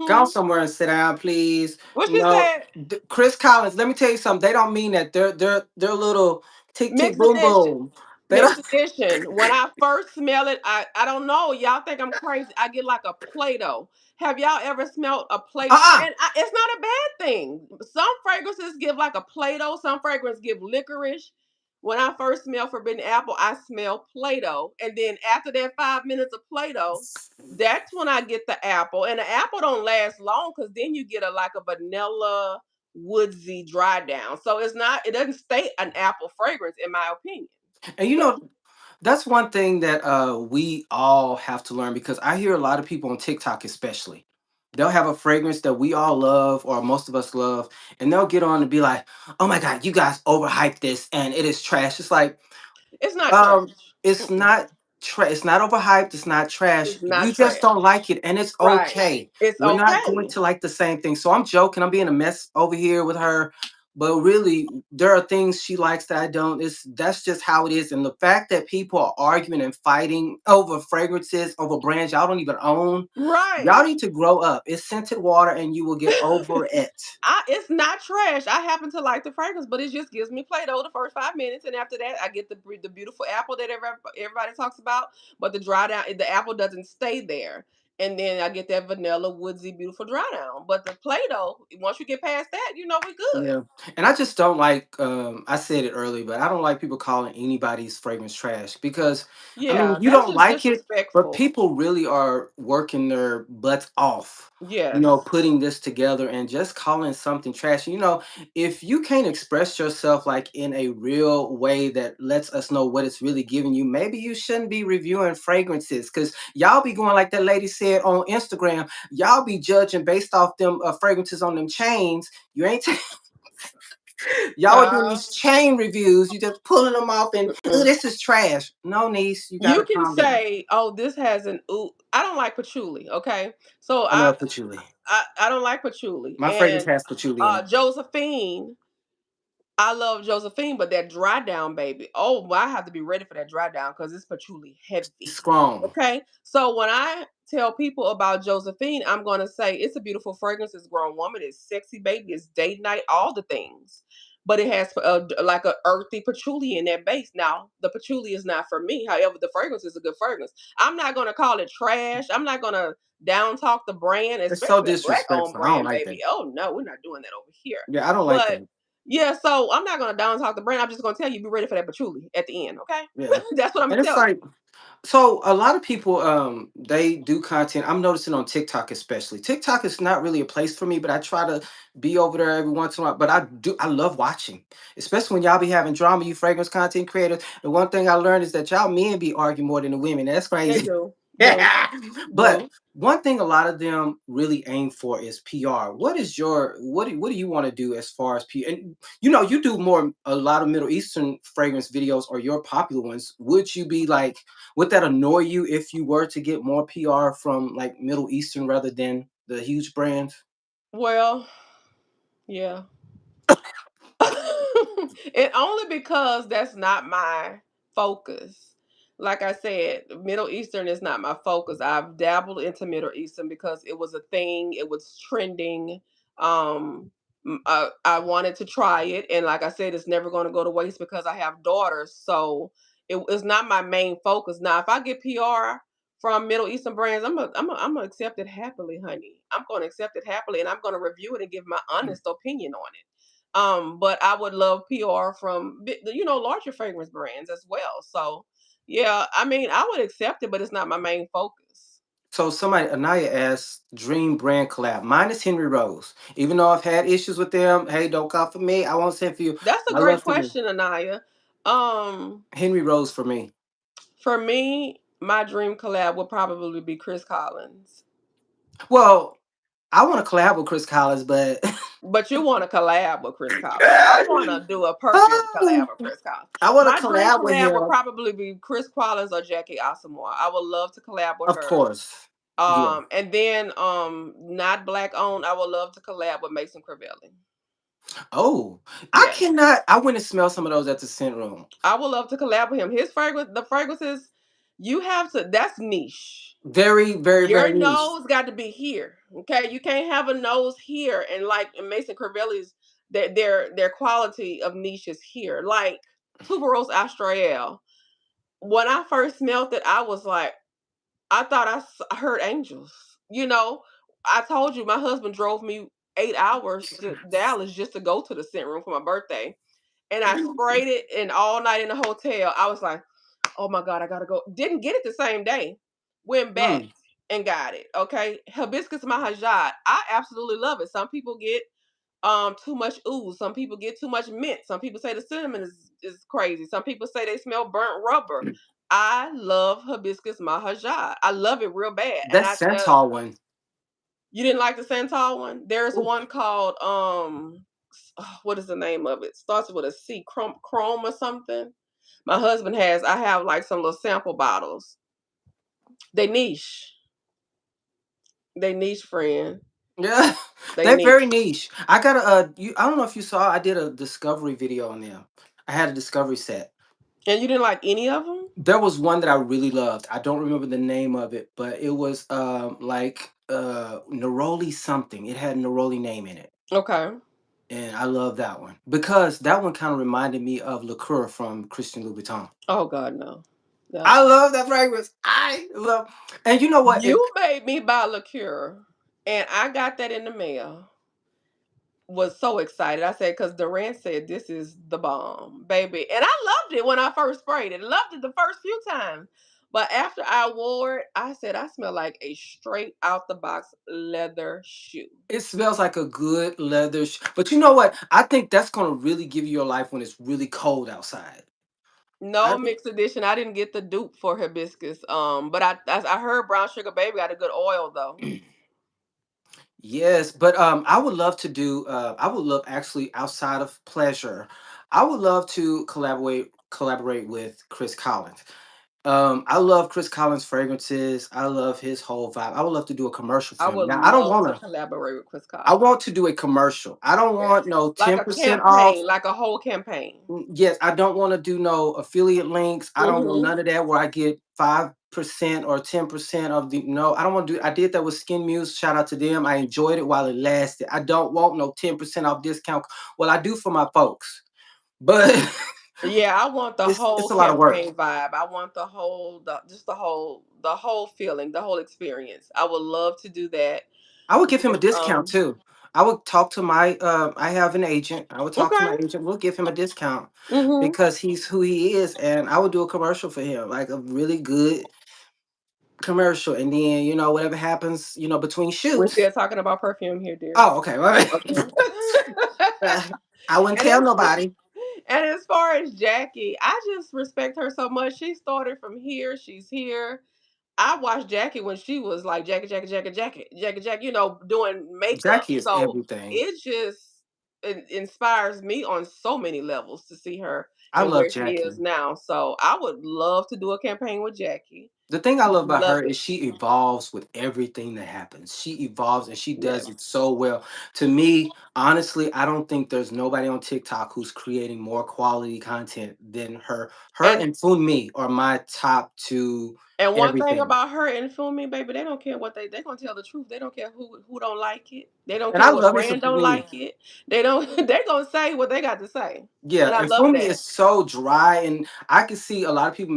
Go hmm, somewhere and sit down, please. what she said. Chris Collins. Let me tell you something. They don't mean that. They're little tick tick Mixed boom edition. boom. They Mixed don't. edition. When I first smell it, I don't know. Y'all think I'm crazy. I get like a Play-Doh. Have y'all ever smelled a Play? Uh It's not a bad thing. Some fragrances give like a Play-Doh. Some fragrances give licorice. When I first smell forbidden apple, I smell Play-Doh. And then after that 5 minutes of Play-Doh, that's when I get the apple. And the apple don't last long because then you get a like a vanilla woodsy dry down. So it doesn't stay an apple fragrance in my opinion. And that's one thing that we all have to learn, because I hear a lot of people on TikTok especially. They'll have a fragrance that we all love or most of us love, and they'll get on and be like, "Oh my god, you guys overhyped this and it is trash." It's like, It's not trash. um, it's Mm-mm. not it's not overhyped, it's not trash. It's not You just don't trash. like it, and it's Right. okay. It's We're not going okay. to like the same thing. So I'm joking, I'm being a mess over here with her. But really, there are things she likes that I don't. That's just how it is. And the fact that people are arguing and fighting over fragrances, over brands y'all don't even own, y'all Right. need to grow up. It's scented water and you will get over it. It's not trash. I happen to like the fragrance, but it just gives me Play-Doh the first 5 minutes, and after that, I get the beautiful apple that everybody talks about. But the dry down, the apple doesn't stay there, and then I get that vanilla woodsy beautiful dry down. But the Play-Doh, once you get past that, we good. Yeah, and I just don't like. I said it earlier, but I don't like people calling anybody's fragrance trash, because, I mean, Yeah, you that's don't just like it, but disrespectful. people really are working their butts off. Yes. Putting this together and just calling something trash. If you can't express yourself like in a real way that lets us know what it's really giving you, maybe you shouldn't be reviewing fragrances, because y'all be going like that lady said on Instagram. Y'all be judging based off them fragrances on them chains. You ain't Y'all are doing Uh, these chain reviews. You just pulling them off and, oh, mm-mm. this is trash. No, niece, you You gotta can calm down. say, "Oh, this has an ooh." I don't like patchouli. Okay, so I I love patchouli. I don't like patchouli. My fragrance And has patchouli in it. Josephine, I love Josephine, but that dry down, baby. Oh, well, I have to be ready for that dry down because it's patchouli It's heavy. strong. Okay, so when I tell people about Josephine, I'm gonna say it's a beautiful fragrance. It's grown woman. It's sexy, baby. It's date night. All the things. But it has like a earthy patchouli in that base. Now, the patchouli is not for me. However, the fragrance is a good fragrance. I'm not gonna call it trash. I'm not gonna down talk the brand, It's so especially a black owned disrespectful. I don't brand, like baby. that. Oh no, we're not doing that over here. Yeah, I don't like But that. yeah, so I'm not gonna down talk the brand. I'm just gonna tell you, be ready for that patchouli at the end, okay? Yeah. That's what I'm And gonna it's tell you. like, so a lot of people they do content. I'm noticing on TikTok especially. TikTok is not really a place for me, but I try to be over there every once in a while. But I love watching. Especially when y'all be having drama, you fragrance content creators. The one thing I learned is that y'all men be arguing more than the women. That's They crazy. do, do, Yeah. But do. one thing a lot of them really aim for is PR. What do you want to do as far as PR? And you do a lot of Middle Eastern fragrance videos, or your popular ones. Would that annoy you if you were to get more PR from like Middle Eastern rather than the huge brands? Well, yeah. And only because that's not my focus. Like I said, Middle Eastern is not my focus. I've dabbled into Middle Eastern because it was a thing, it was trending. I wanted to try it, and like I said, it's never going to go to waste because I have daughters. So it's not my main focus. Now, if I get PR from Middle Eastern brands, I'm gonna accept it happily, honey. I'm gonna accept it happily, and I'm gonna review it and give my honest opinion on it. But I would love PR from larger fragrance brands as well. So yeah, I mean, I would accept it, but it's not my main focus. So somebody, Anaya asked, dream brand collab. Mine is Henry Rose. Even though I've had issues with them, hey, don't come for me. I won't send for you. That's a I great love Henry. question, Anaya. Um, Henry Rose for me. for me, my dream collab would probably be Chris Collins. Well, I want to collab with Chris Collins, but But you want to collab with Chris Collins. I want to do a perfume collab with Chris Collins. I want My to dream collab with collab would him. probably be Chris Collins or Jackie Asamoah. I would love to collab with Of her. course. Yeah. And then not black owned, I would love to collab with Mason Crivelli. Oh, I Yes. cannot. I went and smell some of those at the scent room. I would love to collab with him. His fragrance, the fragrances, you have to that's niche. Very, very, Your very niche. nose got to be here. Okay. You can't have a nose here. And like in Mason Crivelli's their quality of niche is here. Like Tuberose Austrael. When I first smelled it, I was like, I thought I heard angels. You know, I told you my husband drove me 8 hours to Dallas just to go to the scent room for my birthday. and I sprayed it and all night in the hotel. I was like, oh my God, I gotta go. Didn't get it the same day. Went back Mm. and got it. Okay. Hibiscus mahajad. I absolutely love it. Some people get too much ooze. Some people get too much mint. Some people say the cinnamon is crazy. Some people say they smell burnt rubber. I love hibiscus mahajad. I love it real bad. And That I tell Santal one. you didn't like the Santal one? There's Ooh. one called what is the name of it? Starts with a C, chrome or something. My husband has. I have like some little sample bottles. They niche. They niche, friend. Yeah, They they're very niche. niche. I got a you. I don't know if you saw. I did a discovery video on them. I had a discovery set. And you didn't like any of them? There was one that I really loved. I don't remember the name of it, but it was like Neroli something. It had a Neroli name in it. Okay. And I love that one because that one kind of reminded me of liqueur from Christian Louboutin. Oh God, no. I No. love that fragrance. I love, and you know what? It You made me buy liqueur, and I got that in the mail. Was so excited. I said, because Durant said this is the bomb, baby. And I loved it when I first sprayed it. Loved it the first few times. But after I wore it, I said, I smell like a straight out the box leather shoe. it smells like a good leather. But you know what? I think that's gonna really give you your life when it's really cold outside. I No think mixed edition. I didn't get the dupe for hibiscus. But I heard brown sugar baby got a good oil though. yes, but I would love to do. I would love actually outside of pleasure. I would love to collaborate with Chris Collins. I love Chris Collins fragrances. I love his whole vibe. I would love to do a commercial I for him. would Now, I don't love want to to. collaborate with Chris I Collins. want to do a commercial. I don't want Yes. no Like 10% off. like a whole campaign. Yes, I don't want to do no affiliate links. I don't want Mm-hmm. none of that where I get 5% or 10% of the no, I don't want to do I did that with Skin Muse. Shout out to them. I enjoyed it while it lasted. I don't want no 10% off discount. Well, I do for my folks, but Yeah, I want the it's whole a lot of work. campaign vibe. I want just the whole feeling, the whole experience. I would love to do that I would give him a with discount too. I would talk to my I have an agent. I would talk to my okay. agent. We'll give him a discount Mhm. because he's who he is and I would do a commercial for him, like a really good commercial, and then whatever happens, between We're shoots. still talking about perfume here, dear. Oh, okay. Well, Okay. I wouldn't and tell as nobody. and as far as Jackie, I just respect her so much. She started from here. She's here. I watched Jackie when she was like Jackie, doing makeup. Jackie is So everything. it just it inspires me on so many levels to see her I and love where she is Jackie. now. So I would love to do a campaign with Jackie. The thing I love about Love her is it. she evolves with everything that happens. She evolves and she does it Yes. so well. To me, honestly, I don't think there's nobody on TikTok who's creating more quality content than her. Her And and Funmi are my top two one thing everything. about her and Fumi, baby, they don't care what they gonna tell the truth. They don't care who don't like it. They don't And I care what love me some brand don't Funmi. like it. They don't they gonna say what they got to say. Yeah, And I and love Fumi that. is so dry, and I can see a lot of people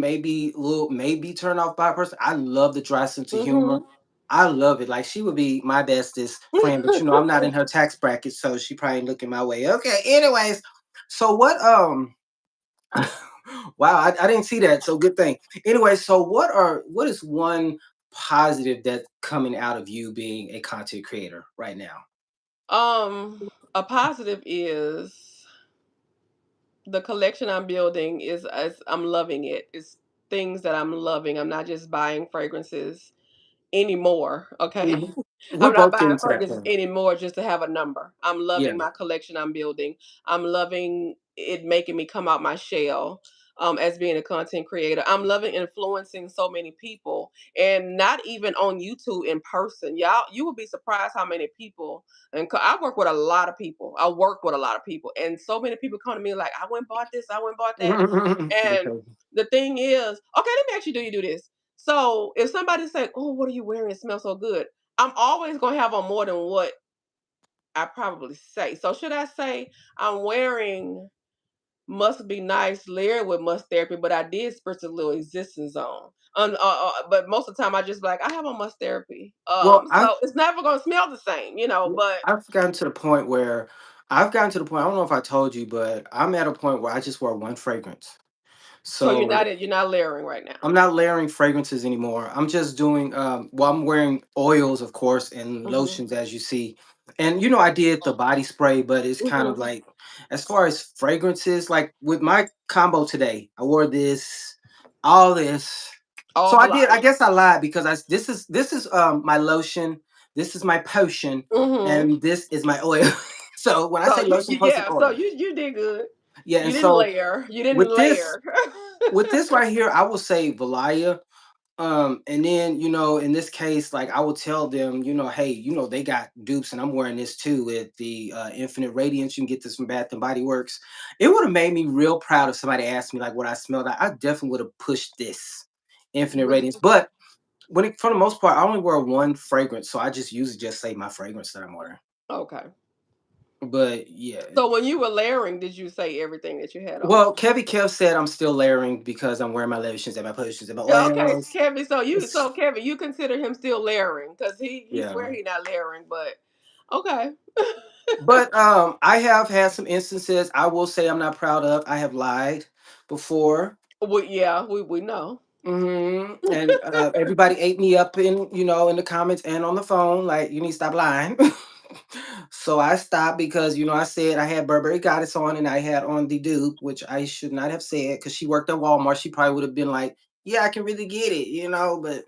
maybe turned off by a person. I love the dry sense of humor. Hmm. I love it. Like she would be my bestest friend, but I'm not in her tax bracket, so she probably ain't looking my way. Okay. Anyways, so what? Wow, I didn't see that. So good thing. Anyway, so what is one positive that's coming out of you being a content creator right now? A positive is the collection I'm building is I'm loving it. It's things that I'm loving. I'm not just buying fragrances anymore. Okay. Mhm. We're I'm not both buying getting to that fragrances point. anymore just to have a number. I'm Yeah. loving my collection I'm building. I'm loving it making me come out my shell. As being a content creator, I'm loving influencing so many people, and not even on YouTube in person. Y'all, you would be surprised how many people. And I work with a lot of people. I work with a lot of people, and so many people come to me like, "I went and bought this. I went and bought that." And Because the thing is, okay, let me actually do you do this. So if somebody say, "Oh, what are you wearing? It smells so good," I'm always gonna have on more than what I probably say. So should I say I'm wearing Must Be Nice layered with Must Therapy, but I did spritz a little existence on. But most of the time I just be like I have on Must Therapy. well, So it's never gonna smell the same. But I've gotten to the point where I've gotten to the point. I don't know if I told you, but I'm at a point where I just wear one fragrance. So So you're not layering right now. I'm not layering fragrances anymore. I'm just doing well, I'm wearing oils, of course, and Mhm. lotions as you see. And I did the body spray, but it's kind of Mhm. like as far as fragrances, like with my combo today, I wore this, all this. All So the I lights. guess I lied because this is my lotion, this is my potion, Mhm. and this is my oil. So when I So say lotion, potion, yeah, so oil. you did good. Yeah, You and didn't so layer. You didn't with this layer. with this right here, I will say Valaya. And then, in this case, like I will tell them, hey, they got dupes and I'm wearing this too with the Infinite Radiance. You can get this from Bath and Body Works. It would have made me real proud if somebody asked me like what I smelled. I definitely would have pushed this Infinite Which Radiance. But for the most part, I only wear one fragrance. So I just usually just say my fragrance that I'm wearing. okay. But yeah. So when you were layering, did you say everything that you had on? Well, Kevy Kev said I'm still layering because I'm wearing my lotions and my potions and my Yeah, okay, oils. Kevin. It's, Kevin, you consider him still layering because he yeah. swear he not layering, but okay. But I have had some instances I will say I'm not proud of. I have lied before. Well, yeah, we know. And everybody ate me up in the comments and on the phone. Like, you need to stop lying. So I stopped because I said I had Burberry Goddess on and I had on the dupe, which I should not have said because she worked at Walmart. She probably would have been like, "Yeah, I can really get it," but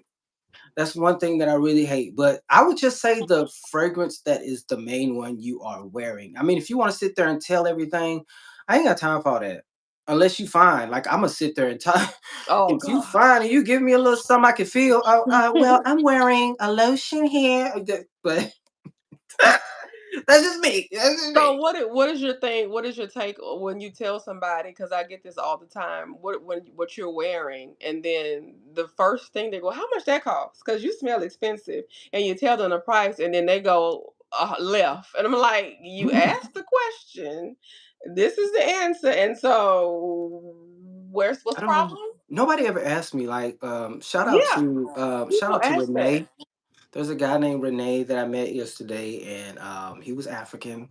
that's one thing that I really hate. But I would just say the fragrance that is the main one you are wearing. I mean, if you want to sit there and tell everything, I ain't got time for all that. Unless you find, like, I'm gonna sit there and talk. Oh If you God. find and you give me a little something I can feel, oh, well, I'm wearing a lotion here, but that's just me. That's just So me. what is your thing? What is your take when you tell somebody? Because I get this all the time. What you're wearing, and then the first thing they go, "How much that costs?" Because you smell expensive, and you tell them the price, and then they go left, and I'm like, "You asked the question. This is the answer, and so what's I the don't know. problem?" Nobody ever asked me. Like, Yeah, shout people out to ask that. Renee. There's a guy named Renee that I met yesterday, and he was African.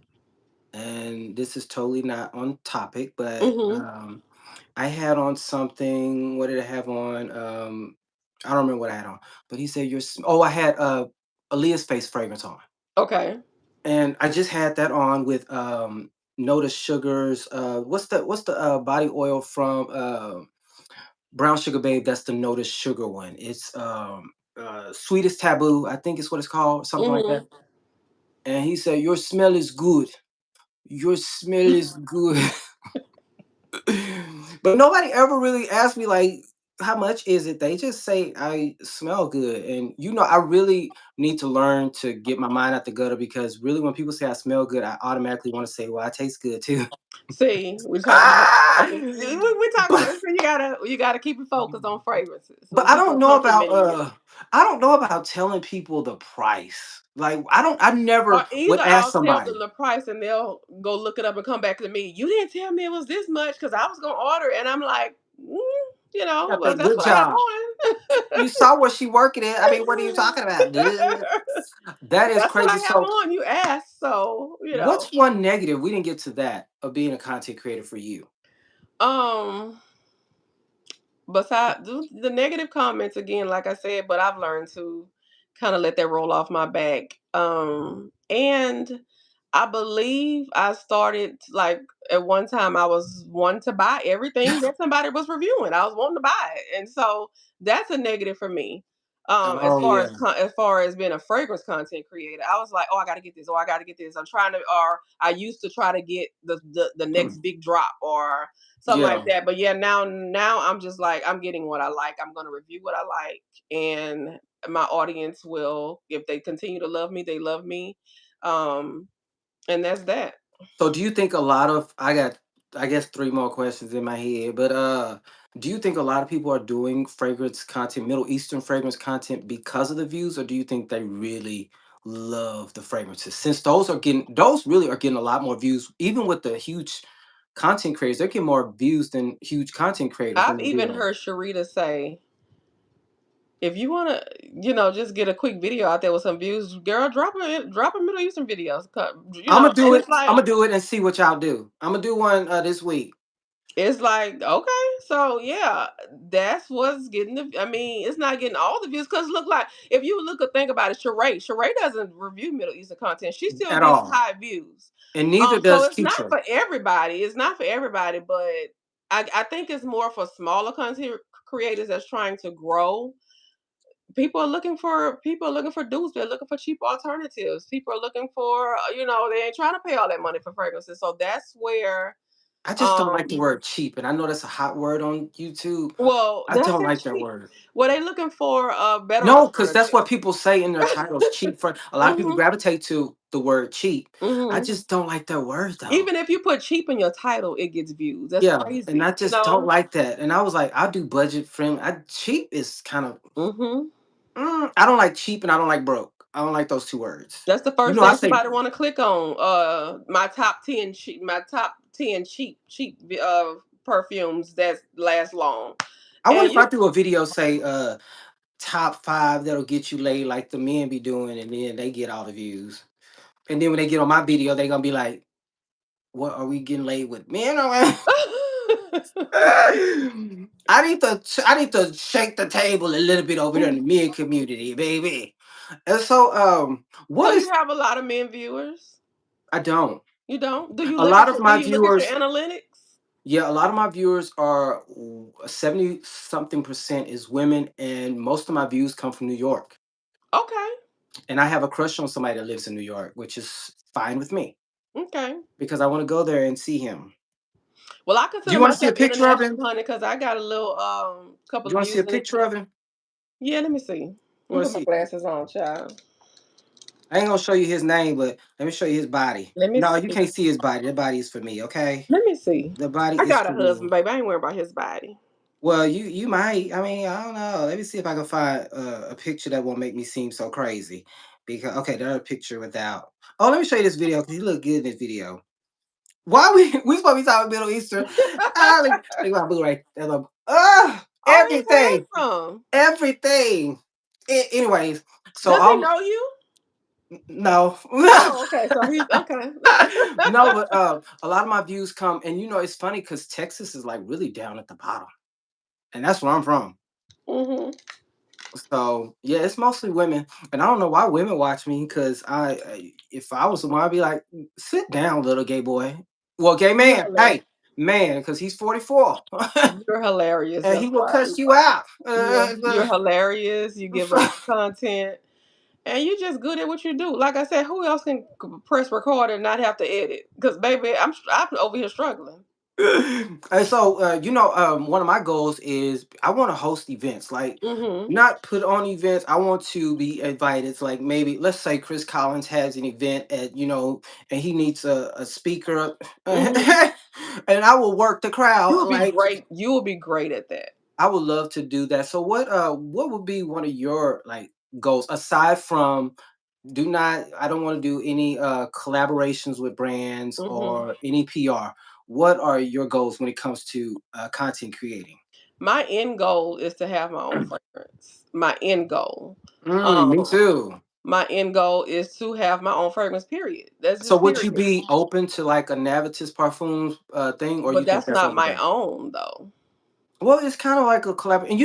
And this is totally not on topic, but Hmm. I had on something. What did I have on? I don't remember what I had on, but he said, Oh, I had Aaliyah's face fragrance on. Okay. And I just had that on with Notice Sugars. What's the body oil from Brown Sugar Babe? That's the Notice Sugar one. It's Sweetest Taboo, I think is what it's called, something like that. Hmm. And he said, "Your smell is good. Your smell is good." But nobody ever really asked me like how much is it. They just say I smell good. And I really need to learn to get my mind out the gutter because really when people say I smell good, I automatically want to say, well, I taste good too. See, we talk about Ah! we talk about but it. So you gotta keep it focused on fragrances. So but when people are complimenting you, I don't know about telling people the price. Like I or never would either ask I'll tell them somebody. the price and they'll go look it up and come back to me. You didn't tell me it was this much because I was gonna order, and I'm like, I well, think that's good what I have job. on. You saw where she working at. I mean, what are you talking about, dude? That is That's what I crazy. have So on. You asked, so what's one negative? We didn't get to that of being a content creator for you. Um, besides the negative comments again, like I said, but I've learned to kind of let that roll off my back. And I believe I started like at one time I was wanting to buy everything that somebody was reviewing. I was wanting to buy it, and so that's a negative for me. Oh yeah, As far as being a fragrance content creator, I was like, oh, I got to get this, oh, I got to get this. I'm trying to, or I used to try to get the next big drop or something like yeah. that. But yeah, now I'm just like I'm getting what I like. I'm gonna review what I like, and my audience will, if they continue to love me, they love me. Um, and that's that. So do you think a lot of I got I guess three more questions in my head, but do you think a lot of people are doing fragrance content, Middle Eastern fragrance content because of the views, or do you think they really love the fragrances? Since those really are getting a lot more views, even with the huge content creators, they're getting more views than huge content creators when I've they do even that. heard Sharita say If you wanna, just get a quick video out there with some views, girl, drop a Middle Eastern videos. I'm gonna do And it. I'm gonna do it and see what y'all do. I'm gonna do one this week. it's like, okay, so yeah, that's what's getting the. I mean, it's not getting all the views because look, like if you look or think about it, Sheree doesn't review Middle Eastern content. She still At gets all. high views. And neither So does it's not teacher. for everybody. It's not for everybody, but I think it's more for smaller content creators that's trying to grow. People are looking for dupes. They're looking for cheap alternatives. People are looking for they ain't trying to pay all that money for fragrances. So that's where I just don't like the um word cheap, and I know that's a hot word on YouTube. well, I that's don't it like that cheap. word. Well, they looking for a better No, because that's alternative. what people say in their titles. Cheap for a lot of people Mhm. gravitate to the word cheap. I Mhm. just don't like that word though. Even if you put cheap in your title, it gets views. That's Yeah, and I crazy. just don't like that. And I was like, I'll do budget friendly. Cheap is kind of. Mhm. I don't like cheap, and I don't like broke. I don't like those two words. That's the You first know, I thing say somebody want to click on. My top 10 cheap perfumes that last long. I wonder And if I you do a video say top five that'll get you laid like the men be doing, and then they get all the views. And then when they get on my video, they gonna be like, "What are we getting laid with men or women?" I need to shake the table a little bit over there in the men community, baby. And so, So what you is have a lot of men viewers? I don't. You don't? Do you A look lot at of your do my you look at your viewers, analytics? yeah, a lot of my viewers are 70 something percent is women, and most of my views come from New York. Okay. And I have a crush on somebody that lives in New York, which is fine with me Okay. because I want to go there and see him. Well, I Do you consider want to see a myself picture of international, him? honey, because I got a little Do couple you of want to see a views in. picture of him? Yeah, let me see. You Let me want to put my see? glasses on, child. I ain't gonna show you his name, but let me show you his body. Let me No, you see. can't see his body. The body is for me, okay? Let me see. The body I is got for a me. husband, baby. I ain't worried about his body. Well, you might. I mean, I don't know. Let me see if I can find a picture that won't make me seem so crazy. Because okay, there's a picture without. Oh, let me show you this video because he look good in this video. Why we supposed to be talking Middle Eastern? Look at my blue right there. Look. Oh, he's Everything, handsome. everything. Anyways, so Does he know you? no. Oh, okay. So he's okay. No, but a lot of my views come, and it's funny because Texas is like really down at the bottom, and that's where I'm from. Mhm. So yeah, it's mostly women, and I don't know why women watch me because if I was the one, I'd be like, sit down, little gay boy. Well, gay You're man, hilarious. hey man, because he's 44, You're hilarious. and That's he will why. cuss you out. You're hilarious. You give us content, and you're just good at what you do. Like I said, who else can press record and not have to edit? Because baby, I'm over here struggling. And so, one of my goals is I want to host events, like Mhm. not put on events. I want to be invited. To, like maybe, let's say Chris Collins has an event and he needs a speaker, and Mhm. I will work the You crowd. would be Like great. You would be great at that. I would love to do that. So, what would be one of your like goals aside from do not I don't want to do any collaborations with brands Mhm. or any PR. What are your goals when it comes to content creating? My end goal is to have my own fragrance. My end goal. Me Um, too. my end goal is to have my own fragrance. Period. That's So just would you period. be open to like a Navitus Parfums thing, or you But think that's that's not over my there? own though. Well, it's kind of like a collab. And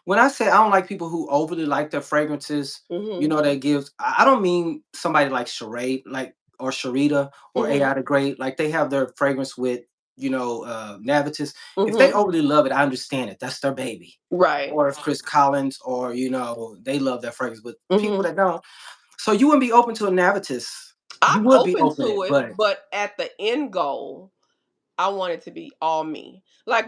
when I say I don't like people who overly like their fragrances, Mhm. that gives, I don't mean somebody like Charade, like, or Sharita or AI Mhm. the Great, like they have their fragrance with, Navitus. If they Mhm. overly love it, I understand it. That's their baby. Right. Or if Chris Collins or, they love their fragrance, but people Mhm. that don't. So you wouldn't be open to a Navitus. You I'm would be open open to it, it, but but at the end goal, I want it to be all me. Like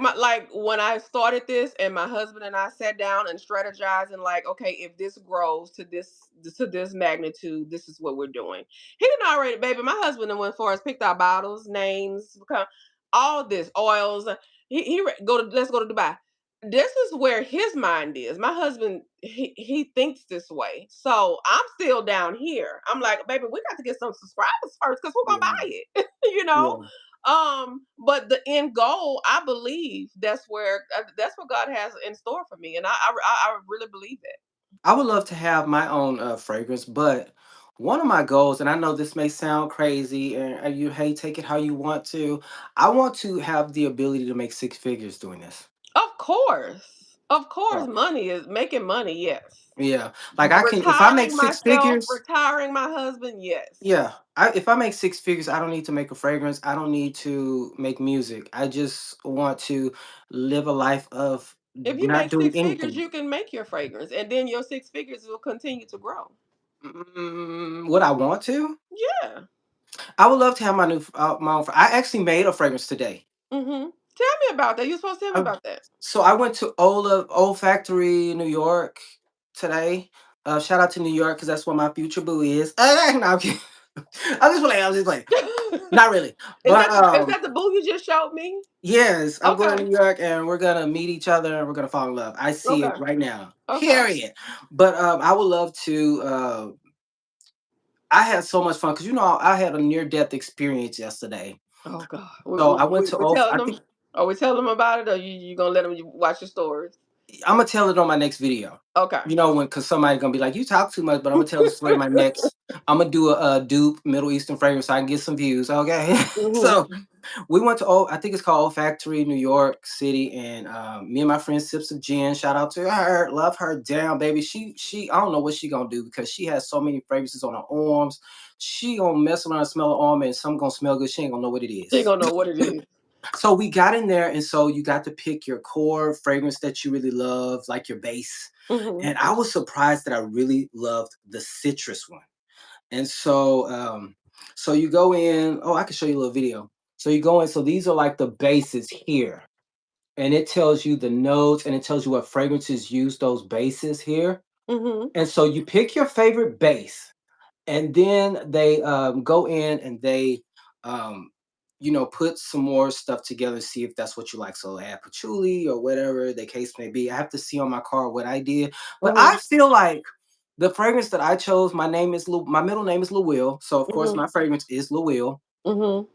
when I started this and my husband and I sat down and strategized and like, okay, if this grows to this magnitude, this is what we're doing. He didn't already, baby. My husband and went for us, picked our bottles, names, all this oils. Let's go to Dubai. This is where his mind is. My husband, he thinks this way. So I'm still down here. I'm like, baby, we got to get some subscribers first because who's gonna yeah, buy it? you know? yeah. But the end goal, I believe that's what God has in store for me, and I really believe that. I would love to have my own fragrance, but one of my goals, and I know this may sound crazy, and you hey, take it how you want to. I want to have the ability to make six figures doing this. Of course, Oh, money is making money. Yes, yeah, like I can if I make retiring six myself, figures. retiring my husband. Yes. Yeah, if I make six figures, I don't need to make a fragrance. I don't need to make music. I just want to live a life of If you not make doing six figures, anything. you can make your fragrance, and then your six figures will continue to grow. What I want to? Yeah. I would love to have my own. I actually made a fragrance today. Tell me about that. You're supposed to tell me I, about that. so I went to Old Factory, New York today. Shout out to New York because that's where my future boo is. No, I'm kidding. I'm just playing. I'm just playing. Not really, but Is that the boo you just showed me? yes, I'm going to Okay. New York and we're gonna meet each other and we're gonna fall in love. I see it Okay. right now. Okay. Period. But I would love to. I had so much fun because I had a near death experience yesterday. Oh God. So I went to We're Old. telling I them. think Are we telling them about it, or you gonna let them watch your stories? I'm gonna tell it on my next video. Okay. Because somebody gonna be like, "You talk too much," but I'm gonna tell the story in my next. I'm gonna do a dupe Middle Eastern fragrance so I can get some views. Okay, Mhm. so we went to I think it's called Old Factory, New York City, and me and my friend sips of gin. Shout out to her, love her down, baby. She I don't know what she gonna do because she has so many fragrances on her arms. She gonna mess around and smell her arm, and some gonna smell good. She ain't gonna know what it She is. gonna know what it is. So we got in there, and so you got to pick your core fragrance that you really love, like your base. Mhm. And I was surprised that I really loved the citrus one. And so you go in. Oh, I can show you a little video. So you go in. So these are like the bases here, and it tells you the notes, and it tells you what fragrances use those bases here. Mhm. And so you pick your favorite base, and then they go in and they um, put some more stuff together, see if that's what you like. So add patchouli or whatever the case may be. I have to see on my card what I did, but I Mhm. feel like the fragrance that I chose, my middle name is Lowell, so of course Mhm. my fragrance is Lowell. Mhm.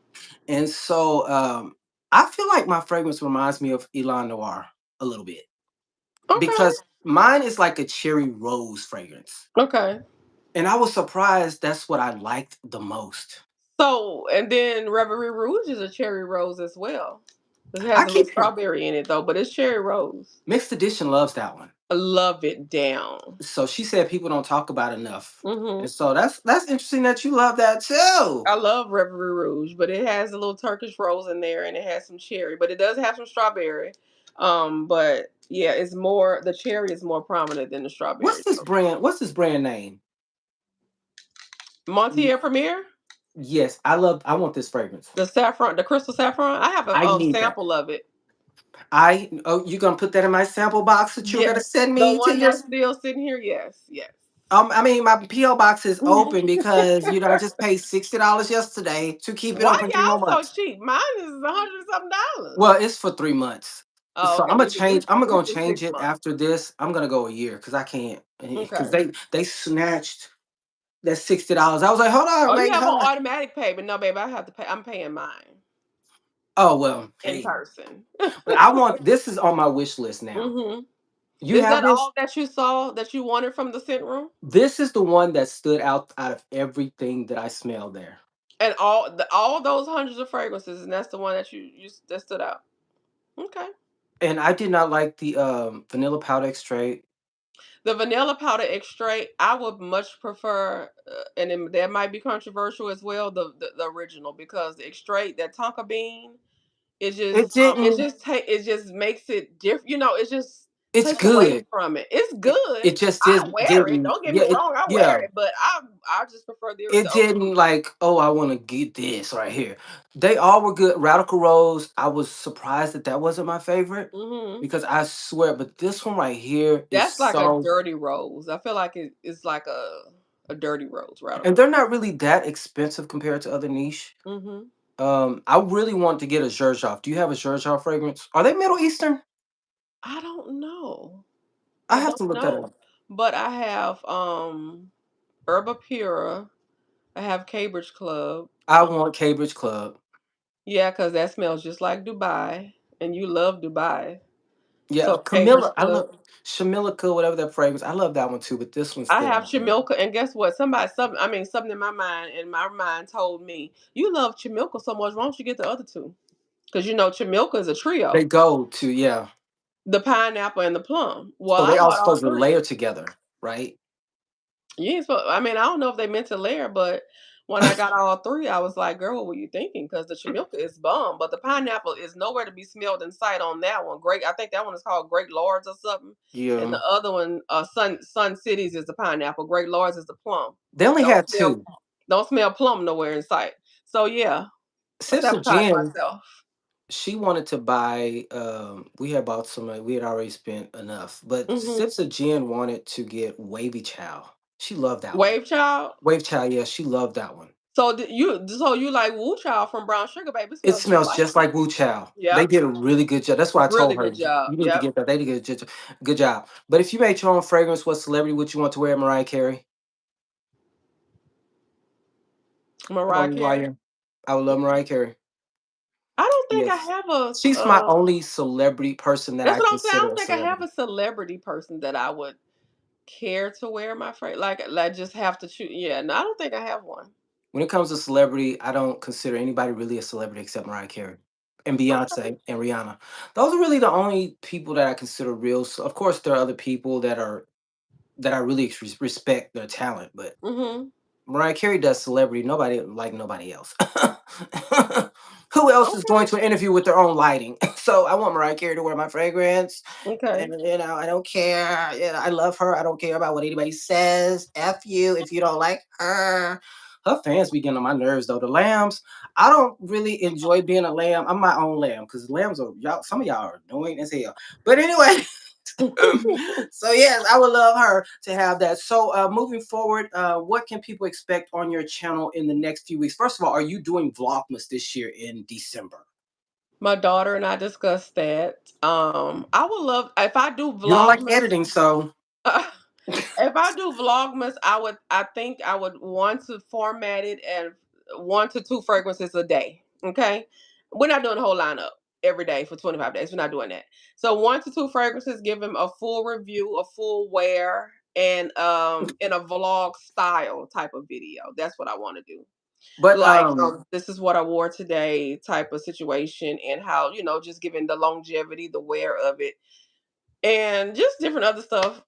And so I feel like my fragrance reminds me of Elan Noir a little bit Okay. because mine is like a cherry rose fragrance. Okay. And I was surprised that's what I liked the most. So, and then Reverie Rouge is a cherry rose as well. It has I a little keep hearing strawberry in it though, but it's cherry rose. Mixed Edition loves that one. I love it down. So she said people don't talk about it enough. And Mhm. so that's interesting that you love that too. I love Reverie Rouge, but it has a little Turkish rose in there, and it has some cherry, but it does have some strawberry. But yeah, it's more the cherry is more prominent than the strawberry. So. What's this brand name? Y- Montier Premier, Yes, I want this fragrance. the saffron, the crystal saffron. I have a I need that. sample of it. You gonna put that in my sample box that you're gonna Yes, send the me to one your that's still sitting here. Yes, yes. I mean my P.O Box is open because I just paid $60 yesterday to keep it Why open 3 more y'all so months. cheap? Mine is $100 something dollars. Well, it's for 3 months. Oh, So okay. I'm We gonna can change six it months. after this. I'm gonna go a year because I can't because Okay. they snatched that $60. I was like, hold on, Oh, you wait, have on hold on. automatic payment? No, babe, I have to pay. I'm paying mine Oh well, in hey. person. But I want this is on my wish list now. hmm You Is have that this? all that you saw that you wanted from the scent room? This is the one that stood out of everything that I smelled there. And all those hundreds of fragrances, and that's the one that that stood out. Okay. And I did not like the vanilla powder extrait. The vanilla powder extract, I would much prefer, and that might be controversial as well. The original, because the extract, that tonka bean, It didn't it just makes it different. It just it's takes away good. from it. It's It, good. it just I wear it. didn't Don't get me wrong. I wear yeah. it, but I just prefer It the didn't OG. like, oh, I want to get this right here. They all were good. Radical Rose, I was surprised that that wasn't my favorite because I swear, but this one right here is That's like a so, dirty rose. I feel like it's like a dirty rose, and radical. they're not really that expensive compared to other niche. hmm I really want to get a Xerjoff. Do you have a Xerjoff fragrance? Are they Middle Eastern? I don't know. I I have don't to look that know. up. But I have Herba Pura. I have Cambridge Club. I want Cambridge Club. Yeah, cause that smells just like Dubai, and you love Dubai, Yeah, so it caters Camilla, I to. love Shamilica, whatever that fragrance. I love that one too, but this one I stood have out for me. Chamilka, and guess what? Something in my mind told me, you love Chamilka so much. Why don't you get the other two? Because Chamilka is a They trio, go to, yeah. the pineapple and the plum. Well, So I they all bought all supposed to layer three. together, right? You ain't supposed, I mean, I don't know if they meant to layer, but when I got all three, I was like, girl, what were you thinking? Because the Chamilka is bomb, but the pineapple is nowhere to be smelled in sight on that one. Great, I think that one is called Great Lords or something. And Yeah. the other one, Sun Cities is the pineapple. Great Lords is the plum. They only Don't had smell two. don't smell plum nowhere in sight. So yeah, I Sister sabotage Jen, myself. she wanted to buy, we had bought some, we had already spent enough, but Hmm. Sister Jen wanted to get Wavy Chow. She loved that one. Wave child. Wave Chow, yeah, she loved that one. So you like Woo Child from Brown Sugar Baby? It It smells just smells like just like Wu Chow. They Yep. did a really good job. That's why I told Really her good job. you need to Yep. get that. They did a good job. But if you made your own fragrance, what celebrity would you want to wear, Mariah Carey? Come Mariah on, Carey. Mariah. I would love Mariah Carey. I don't think I Yes. have a. She's my only celebrity person that That's I what I'm saying. I consider don't a think I have celebrity. a celebrity person that I would care to wear my face. Like just have to choose. Yeah, no, I don't think I have one. When it comes to celebrity, I don't consider anybody really a celebrity except Mariah Carey and Okay. Beyonce and Rihanna. Those are really the only people that I consider real. So of course, there are other people that I really respect their talent, but Mhm. Mariah Carey does celebrity. Nobody like nobody else. Who else is going Okay. to an interview with their own lighting? So I want Mariah Carey to wear my fragrance. Okay. And I don't care. I love her. I don't care about what anybody says. F you if you don't like her. Her fans be getting on my nerves though. The lambs, I don't really enjoy being a lamb. I'm my own lamb because lambs are y'all. Some of y'all are annoying as hell. But anyway, so yes, I would love her to have that. So moving forward, what can people expect on your channel in the next few weeks? First of all, are you doing Vlogmas this year in December? My daughter and I discussed that. I would love if I do You don't like Vlogmas. editing, so If I do Vlogmas, I think I would want to format it and 1 to 2 fragrances a day. Okay. We're not doing the whole lineup every day for 25 days. We're not doing that. So 1 to 2 fragrances, give them a full review, a full wear, and in a vlog style type of video. That's what I want to do. but Like this is what I wore today type of situation, and how, just giving the longevity, the wear of it, and just different other stuff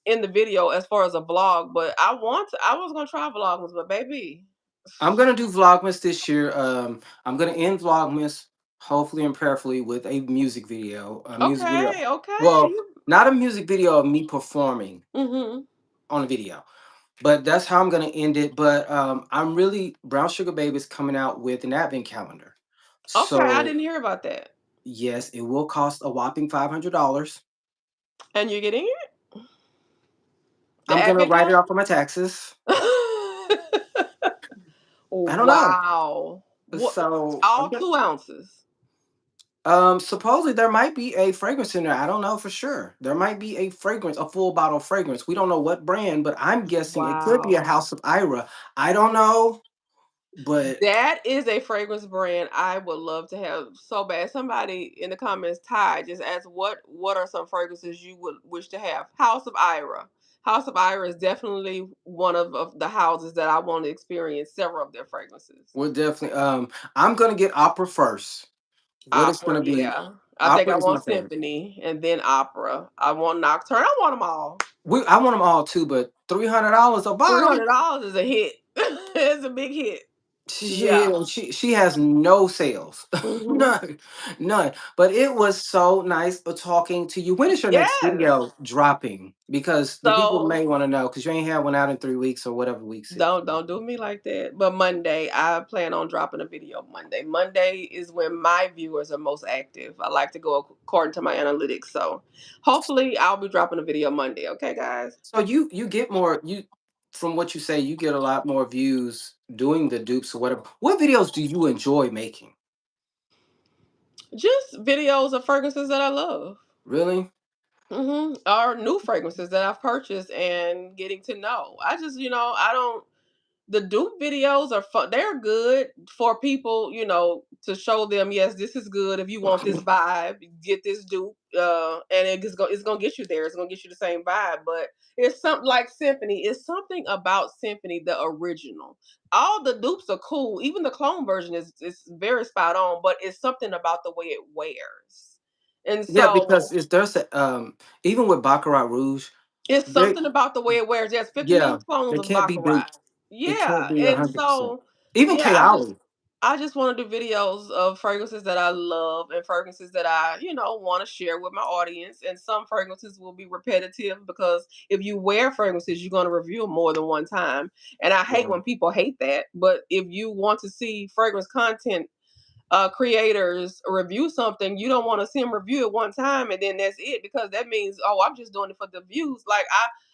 in the video as far as a vlog. But I was gonna try vloggers, but baby. I'm gonna do Vlogmas this year. I'm gonna end Vlogmas, hopefully and prayerfully, with a music video. A music video. Okay, okay. Well, not a music video of me performing Mm-hmm. on a video, but that's how I'm gonna end it. But I'm really Brown Sugar Baby is coming out with an advent calendar. Okay, I So didn't hear about that. yes, it will cost a whopping $500. And you're getting it? The I'm gonna advent write it calendar? off for my taxes. I don't know. Wow. What? So I'm All gonna 2 ounces. supposedly there might be a fragrance in there. I don't know for sure. There might be a fragrance, a full bottle fragrance. We don't know what brand, but I'm guessing it could be a Wow. House of Ira. I don't know, but That is a fragrance brand I would love to have so bad. Somebody in the comments, Ty, just asked what are some fragrances you would wish to have. House of Ira. House of Ira is definitely one of the houses that I want to experience several of their fragrances. we're definitely I'm gonna get opera first. What it's Opera, gonna be, yeah. I think opera I is my want favorite. symphony and then opera. I want nocturne. I want them all. I want them all too, but $300 a Three bottle. hundred dollars is a hit. It's a big hit. Yeah. She has no sales, Hmm. none, none. But it was so nice talking to you. When is your next Yes. video dropping? Because the people So may want to know because you ain't had one out in 3 weeks or whatever weeks it. don't do me like that. But Monday, I plan on dropping a video Monday. Monday is when my viewers are most active. I like to go according to my analytics. So hopefully I'll be dropping a video Monday. Okay, guys. So you get more you from what you say you get a lot more views doing the dupes or whatever. What videos do you enjoy making? Just videos of fragrances that I love. Really? Or new fragrances that I've purchased and getting to know. I just, I don't. The dupe videos are fun. They're good for people, to show them, yes, this is good. If you want this vibe, get this dupe, and it's gonna get you there. It's gonna get you the same vibe. But it's something like Symphony. It's something about Symphony, the original. All the dupes are cool. Even the clone version is very spot on. But it's something about the way it wears, and Yeah, because so it's there's a, even with Baccarat Rouge, it's they something about the way it wears. There's 50 yeah, million clones they of can't be Baccarat. duped. It can't Yeah, be and 100%. so Even yeah, chaotic. I just want to do videos of fragrances that I love and fragrances that I, want to share with my audience. And some fragrances will be repetitive because if you wear fragrances, you're going to review them more than one time. And I hate Yeah, when people hate that. But if you want to see fragrance content creators review something, you don't want to see them review it one time and then that's it, because that means, oh, I'm just doing it for the views. Like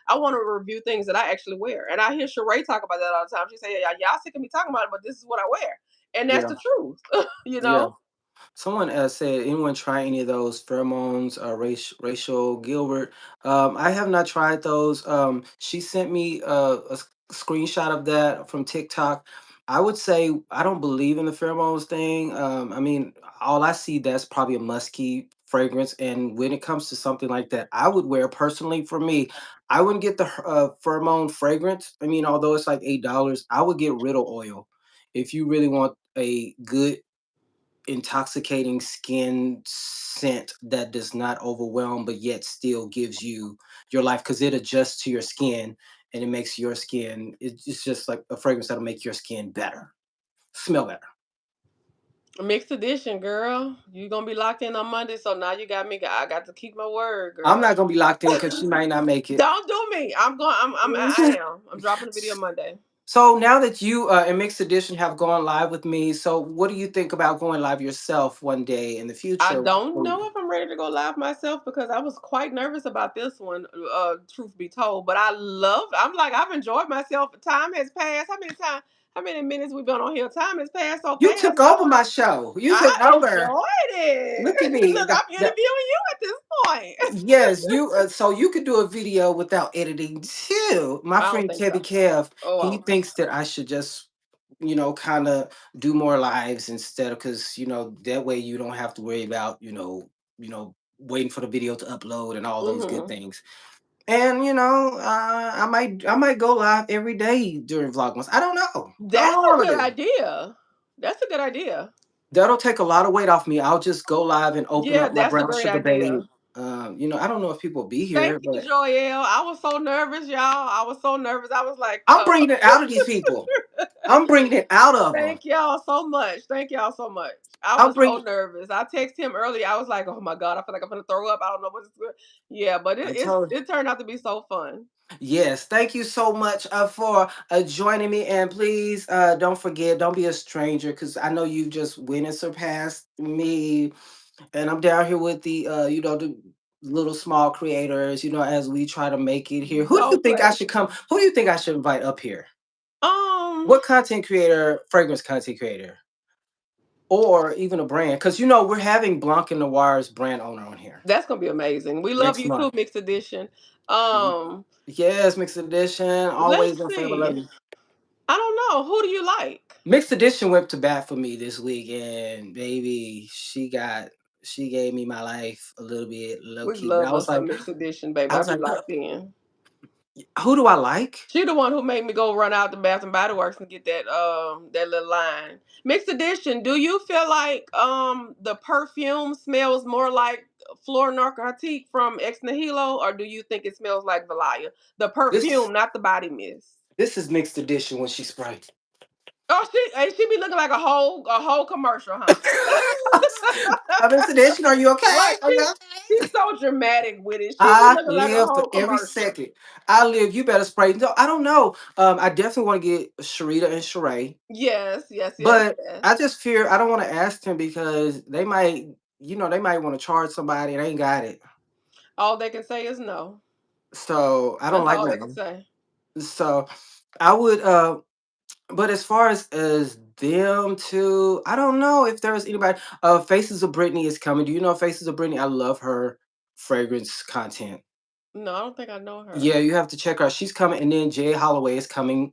I want to review things that I actually wear, and I hear Sheree talk about that all the time. She say, yeah, y'all sick of me talking about it, but this is what I wear, and that's yeah, the truth. you yeah. know. Someone said, anyone try any of those pheromones, Rachel Gilbert? I have not tried those. She sent me screenshot of that from TikTok. I would say I don't believe in the pheromones thing. I mean, all I see that's probably a musky fragrance. And when it comes to something like that, I would wear personally for me. I wouldn't get the pheromone fragrance. I mean, although it's like $8, I would get Riddle oil if you really want a good intoxicating skin scent that does not overwhelm but yet still gives you your life, because it adjusts to your skin and it makes your skin, it's just like a fragrance that'll make your skin better, smell better. Mixed edition, girl. You gonna be locked in on Monday, so now you got me. I got to keep my word, I'm girl. not gonna be locked in because she might not make it. Don't do me. I'm going. I am. I'm dropping the video Monday. So now that you and Mixed Edition have gone live with me, so what do you think about going live yourself one day in the I future? don't know if I'm ready to go live myself because I was quite nervous about this one, truth be told. But I'm like, I've enjoyed myself. Time has passed. How many minutes we've been on here? Time has passed so You took fast. I over want my show. You I took over. enjoyed it. Look at me. Look, I'm interviewing you at this point. Yes, you. So you could do a video without editing too. My I don't friend think Kevin so. Kev, he Oh, thinks that I should just, kind of do more lives instead of, because that way you don't have to worry about, waiting for the video to upload and all those good mm-hmm. things. And I might go live every day during Vlogmas. I don't know. I don't That's know what a I'm gonna good do. idea. That's a good idea. That'll take a lot of weight off me. I'll just go live and open Yeah, up my that's a brown great sugar babe. idea. I don't know if people will be Thank here, you, but Joelle. I was so nervous, y'all. I was so nervous. I was like, I'm bringing it out of these people. I'm bringing it out of them. thank y'all so much. Thank y'all so much. I I'm was so bringing. nervous. I texted him earlier. I was like, "Oh my god, I feel like I'm gonna throw up. I don't know what it's good." Yeah, but I told. it turned out to be so fun. Yes, thank you so much for joining me, and please don't forget, don't be a stranger, because I know you just went and surpassed me, and I'm down here with the the little small creators, as we try to make it here. Who do you Don't think I play. should come? Who do you think I should invite up here? Um, What content creator, fragrance content creator, or even a brand? Because we're having Blanc and Noir's brand owner on here that's gonna be amazing. We love next you too, month. mixed edition. Y- Um, Yes, Mixed Edition, always let's in favor. see. Love you. I don't know. Who do you like? Mixed Edition went to bat for me this week, and baby, she gave me my life a little bit low We key. But love us some mixed edition, baby. I I was be like, locked in. who do I like? She the one who made me go run out the Bath and Body Works and get that little line. Mixed edition. Do you feel like the perfume smells more like Flor Narcotique from Ex Nihilo, or do you think it smells like Valaya? The This perfume, not the body mist. this is Mixed Edition when she sprayed. Oh, she be looking like a whole commercial, huh? Mixed Edition, are you okay? Right. Are you okay? She's so dramatic with it. She be I looking like a live for whole every commercial. second. I live. You better spray. No, I don't know. I definitely want to get Sharita and Sheree, Yes, yes, yes, but yes. I just fear I don't want to ask them because they might want to charge somebody and they ain't got it. All they can say is no. So I don't That's like all they can no. say. So I would. But as far as them two, I don't know if there's anybody. Faces of Britney is coming. Do you know Faces of Britney? I love her fragrance content. No, I don't think I know her. Yeah, you have to check her. She's coming, and then Jay Holloway is coming.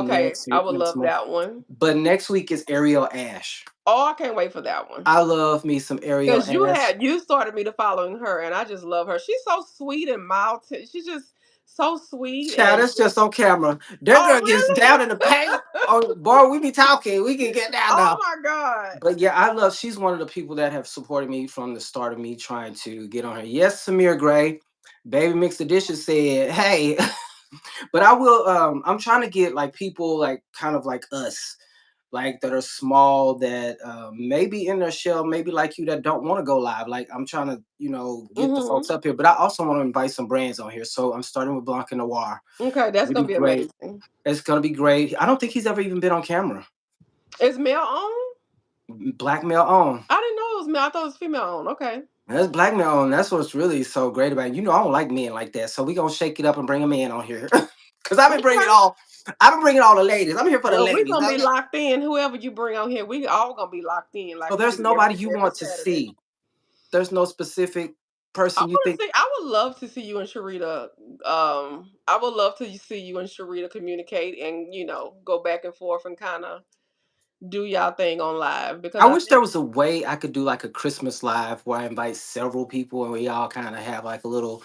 Okay, next I week, would next love month. that one. But next week is Ariel Ash. Oh, I can't wait for that one. I love me some Ariel Because Ash. you started me to following her, and I just love her. She's so sweet and mild. She's just so sweet Child, and that's just on camera. That oh girl gets down in the really? paint. Oh, boy, we be talking. We can get down Oh now. my god. But yeah, I love. She's one of the people that have supported me from the start of me trying to get on her. Yes, Samir Gray, Baby Mix the Dishes said, "Hey," but I will. I'm trying to get like people like kind of like us, like that are small that maybe in their shell, maybe like you that don't want to go live. Like I'm trying to, get the folks Mhm. up here. But I also want to invite some brands on here. So I'm starting with Blanc and Noir. Okay, that's It'll be gonna be great. amazing. It's gonna be great. I don't think he's ever even been on camera. Is male on? Black male on. I didn't know it was male. I thought it was female on. Okay. That's black male on. That's what's really so great about it. I don't like men like that. So we gonna shake it up and bring a man on here. Cause Okay. I've been bringing all the ladies. I'm here for the Well, we're ladies. gonna be Okay? locked in. Whoever you bring on here, we all gonna be locked in So like we there's do every nobody you every want to Saturday. see. There's no specific I person you want to think. see. I would love to see you and Sharita. I would love to see you and Sharita communicate and go back and forth and kind of do y'all thing on live because I I wish there think was a way I could do like a Christmas live where I invite several people and we all kind of have like a little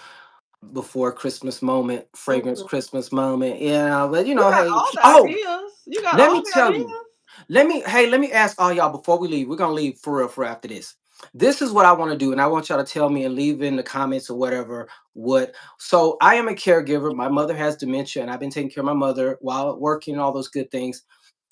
before Christmas moment, fragrance mhm. Christmas moment. Yeah, but You got hey, all the oh, ideas. You got let all me the tell you. ideas. Let me ask all y'all before we leave. We're gonna leave for real for after this. This is what I want to do, and I want y'all to tell me and leave in the comments or whatever. What so I am a caregiver. My mother has dementia, and I've been taking care of my mother while working and all those good things.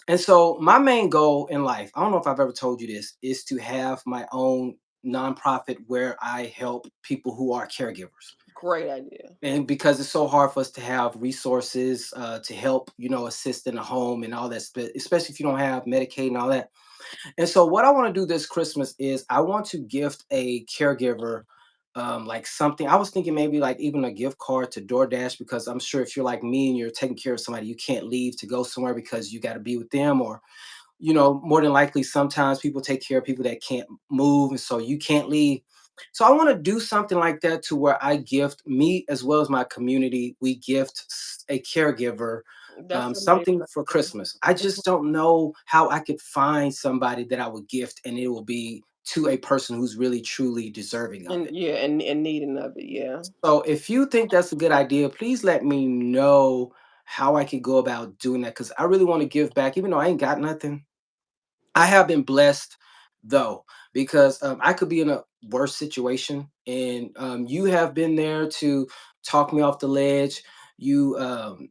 And so my main goal in life, I don't know if I've ever told you this, is to have my own nonprofit where I help people who are caregivers. Great idea. And because it's so hard for us to have resources to help, assist in the home and all that, especially if you don't have Medicaid and all that. And so, what I want to do this Christmas is I want to gift a caregiver like something. I was thinking maybe like even a gift card to DoorDash because I'm sure if you're like me and you're taking care of somebody, you can't leave to go somewhere because you got to be with them, or more than likely sometimes people take care of people that can't move and so you can't leave. So I want to do something like that to where I gift me as well as my community. We gift a caregiver That's an amazing something for idea. Christmas. I just don't know how I could find somebody that I would gift and it will be to a person who's really truly deserving of And it. yeah, and needing of it. Yeah. So if you think that's a good idea, please let me know how I could go about doing that because I really want to give back, even though I ain't got nothing. I have been blessed though, because I could be in a worse situation, and you have been there to talk me off the ledge. You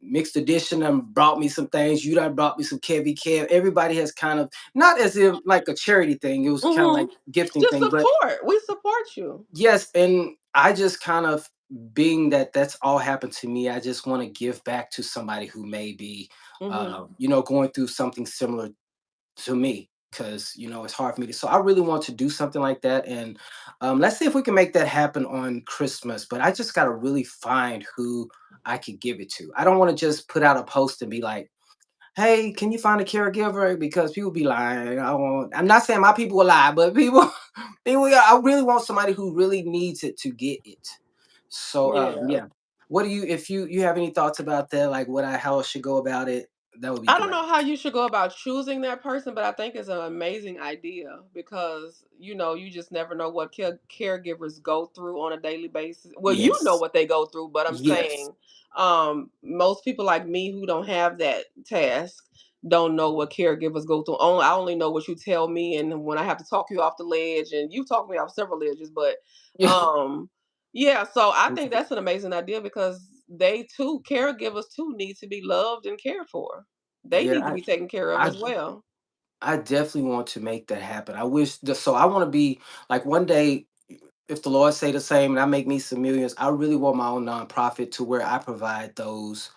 mixed edition and brought me some things. You done brought me some Kevy Kev. Everybody has kind of not as if like a charity thing. It was kind of Hmm. like gifting Just thing, but support. We support you. yes, and I just kind of being that that's all happened to me. I just want to give back to somebody who may be, Hmm. going through something similar to me because it's hard for me to so I really want to do something like that and let's see if we can make that happen on Christmas, but I just got to really find who I could give it to. I don't want to just put out a post and be like, hey, can you find a caregiver, because people be lying. I'm not saying my people will lie, but people I really want somebody who really needs it to get it. So Yeah. yeah, what do you, if you have any thoughts about that, like how I should go about it, that would be I don't great. know how you should go about choosing that person, but I think it's an amazing idea because you just never know what caregivers go through on a daily basis. Well, you know Yes. what they go through, but I'm Yes. saying most people like me who don't have that task don't know what caregivers go through. Only I only know what you tell me, and when I have to talk you off the ledge, and you talk me off several ledges, but um yeah, so I think that's an amazing idea because they too, caregivers too, need to be loved and cared for. They Yeah, need to be taken care of I as well. I definitely want to make that happen. I wish so I want to be like one day, if the Lord say the same and I make me some millions, I really want my own nonprofit to where I provide those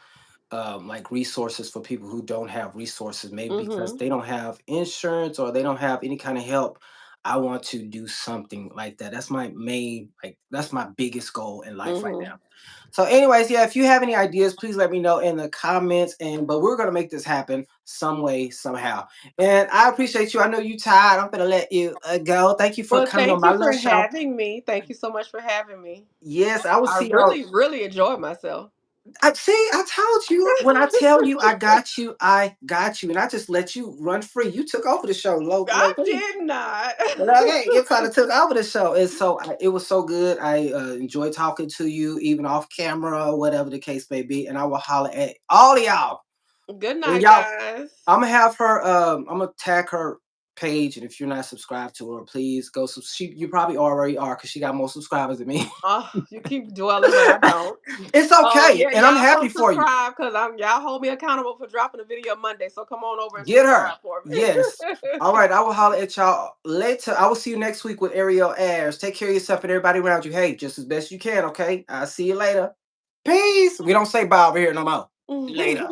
like resources for people who don't have resources, maybe because Mhm. they don't have insurance or they don't have any kind of help. I want to do something like that. That's my main, like, that's my biggest goal in life right Mhm. now. So, anyways, yeah, if you have any ideas, please let me know in the comments. But we're gonna make this happen some way, somehow. And I appreciate you. I know you tired. I'm gonna let you go. Thank you for Well, coming on thank my you little for show. having me. Thank you so much for having me. Yes, I will I see y'all. really, really enjoyed myself. I see, I told you. When I tell you I got you. And I just let you run free. You took over the show, low I key. did not. But okay, you kind of took over the show. And so it was so good. I enjoyed talking to you, even off camera, whatever the case may be. And I will holler at all of y'all. Good And night, y'all, guys. I'm gonna have her. I'm gonna tag her page, and if you're not subscribed to her, please go. She, you probably already are, because she got more subscribers than me. Oh, you keep dwelling, but I don't. It's Oh okay, yeah, and I'm y'all happy go for you. subscribe because I'm y'all hold me accountable for dropping a video Monday. So come on over and Get her. subscribe for Yes. me. All right. I will holler at y'all later. I will see you next week with Ariel Ayers. Take care of yourself and everybody around you. Hey, just as best you can. Okay. I'll see you later. Peace. We don't say bye over here no more. Later.